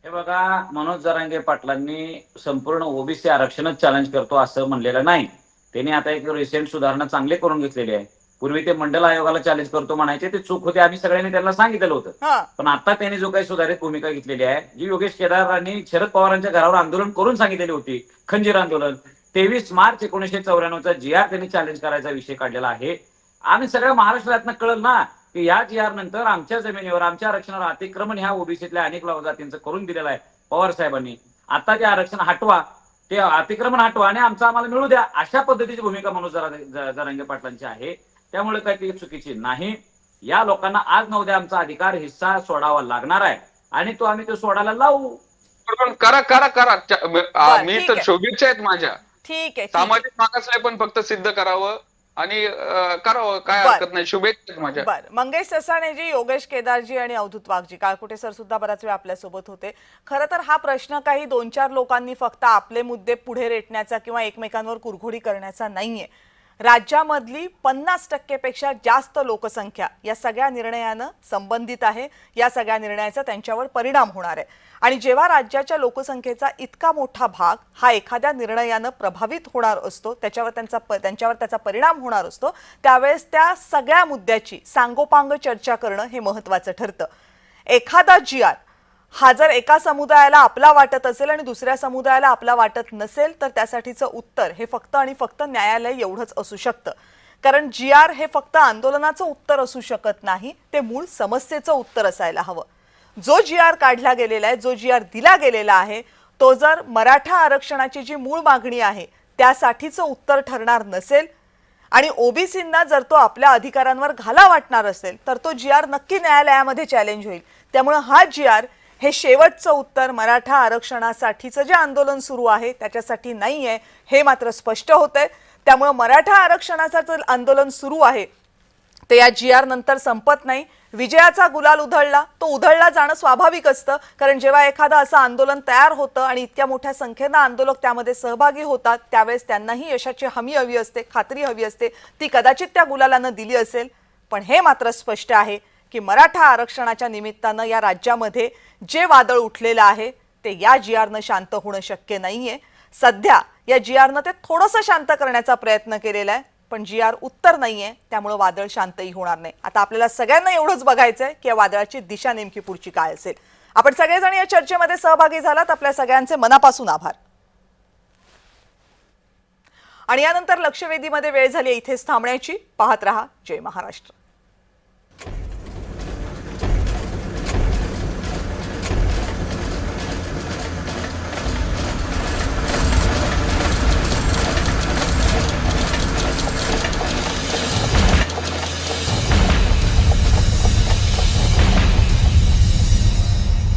हे बघा, मनोज जरांगे पाटलांनी संपूर्ण ओबीसी आरक्षणच चॅलेंज करतो असं म्हणलेलं नाही. त्यांनी आता एक रिसेंट सुधारणा चांगली करून घेतलेली आहे. पूर्वी ते मंडल आयोगाला चॅलेंज करतो म्हणायचे, ते चूक होते. आम्ही सगळ्यांनी त्यांना सांगितलेलं होतं. पण आता त्यांनी जो काही सुधारित भूमिका घेतलेली आहे, जी योगेश केदारांनी शरद पवारांच्या घरावर आंदोलन करून सांगितलेली होती, खंजीर आंदोलन, 23 मार्च 1994चा जी आर त्यांनी चॅलेंज करायचा विषय काढलेला आहे. आम्ही सगळ्या महाराष्ट्रातनं कळलं ना की या जी आर नंतर आमच्या जमिनीवर, आमच्या आरक्षणावर अतिक्रमण ह्या ओबीसीतल्या अनेक जातींचं करून दिलेलं आहे पवार साहेबांनी. आता ते आरक्षण हटवा, ते अतिक्रमण हटवा आणि आमचं आम्हाला मिळू द्या, अशा पद्धतीची भूमिका मनोज जरांगे पाटलांची आहे. त्यामुळे काही ती चुकीची नाही. या लोकांना आज न उद्या आमचा अधिकार हिस्सा सोडावा लागणार आहे आणि तो आम्ही तो सोडायला लावू. करा. मी तर शुभेच्छा आहेत माझ्या. ठीक आहे. सामाजिक मागासले पण फक्त सिद्ध करावं आणि करावं, काय हरकत नाही. शुभेच्छा माझ्या. बरं, मंगेश ससाणेजी, योगेश केदारजी आणि अवधूत वाघजी, काळकुटे सर सुद्धा बराच वेळ आपल्यासोबत होते. खरं तर हा प्रश्न काही 2-4 लोकांनी फक्त आपले मुद्दे पुढे रेटण्याचा किंवा एकमेकांवर कुरघोडी करण्याचा नाहीये. राज्यामधली 50% पेक्षा जास्त लोकसंख्या या सगळ्या निर्णयानं संबंधित आहे. या सगळ्या निर्णयाचा त्यांच्यावर परिणाम होणार आहे. आणि जेव्हा राज्याच्या लोकसंख्येचा इतका मोठा भाग हा एखाद्या निर्णयानं प्रभावित होणार असतो, त्यांच्यावर त्याचा परिणाम होणार असतो, त्यावेळेस त्या सगळ्या मुद्द्याची सांगोपांग चर्चा करणं हे महत्त्वाचं ठरतं. एखादा GR हा जर एका समुदायाला आपला वाटत असेल आणि दुसऱ्या समुदायाला आपला वाटत नसेल तर त्यासाठीचं उत्तर हे फक्त आणि फक्त न्यायालय एवढंच असू शकतं. कारण GR हे फक्त आंदोलनाचं उत्तर असू शकत नाही, ते मूळ समस्येचं उत्तर असायला हवं. जो GR काढला गेलेला आहे, जो GR दिला गेलेला आहे, तो जर मराठा आरक्षणाची जी मूळ मागणी आहे त्यासाठीचं उत्तर ठरणार नसेल आणि ओबीसींना जर तो आपल्या अधिकारांवर घाला वाटणार असेल तर तो GR नक्की न्यायालयामध्ये चॅलेंज होईल. त्यामुळे हा GR हे शेवटचं उत्तर मराठा आरक्षणासाठीचं जे आंदोलन सुरू आहे त्याच्यासाठी नाहीये हे मात्र स्पष्ट होतंय. त्यामुळे मराठा आरक्षणाचं जर आंदोलन सुरू आहे ते या GR नंतर संपत नाही. विजयाचा गुलाल उधळला, तो उधळला जाणं स्वाभाविक असतं. कारण जेव्हा एखादं असं आंदोलन तयार होतं आणि इतक्या मोठ्या संख्येनं आंदोलक त्यामध्ये सहभागी होतात त्यावेळेस त्यांनाही यशाची हमी हवी असते, खात्री हवी असते. ती कदाचित त्या गुलालानं दिली असेल. पण हे मात्र स्पष्ट आहे की मराठा आरक्षणाच्या निमित्तानं या राज्यामध्ये जे वादळ उठलेलं आहे ते या GRनं शांत होणं शक्य नाहीये. सध्या या GRनं ते थोडंसं शांत करण्याचा प्रयत्न केलेला आहे, पण GR उत्तर नाहीये, त्यामुळे वादळ शांतही होणार नाही. आता आपल्याला सगळ्यांना एवढंच बघायचंय की या वादळाची दिशा नेमकी पुढची काय असेल. आपण सगळेजण या चर्चेमध्ये सहभागी झालात, आपल्या सगळ्यांचे मनापासून आभार. आणि यानंतर लक्षवेधीमध्ये वेळ झाली इथेच थांबण्याची. पाहत रहा जय महाराष्ट्र.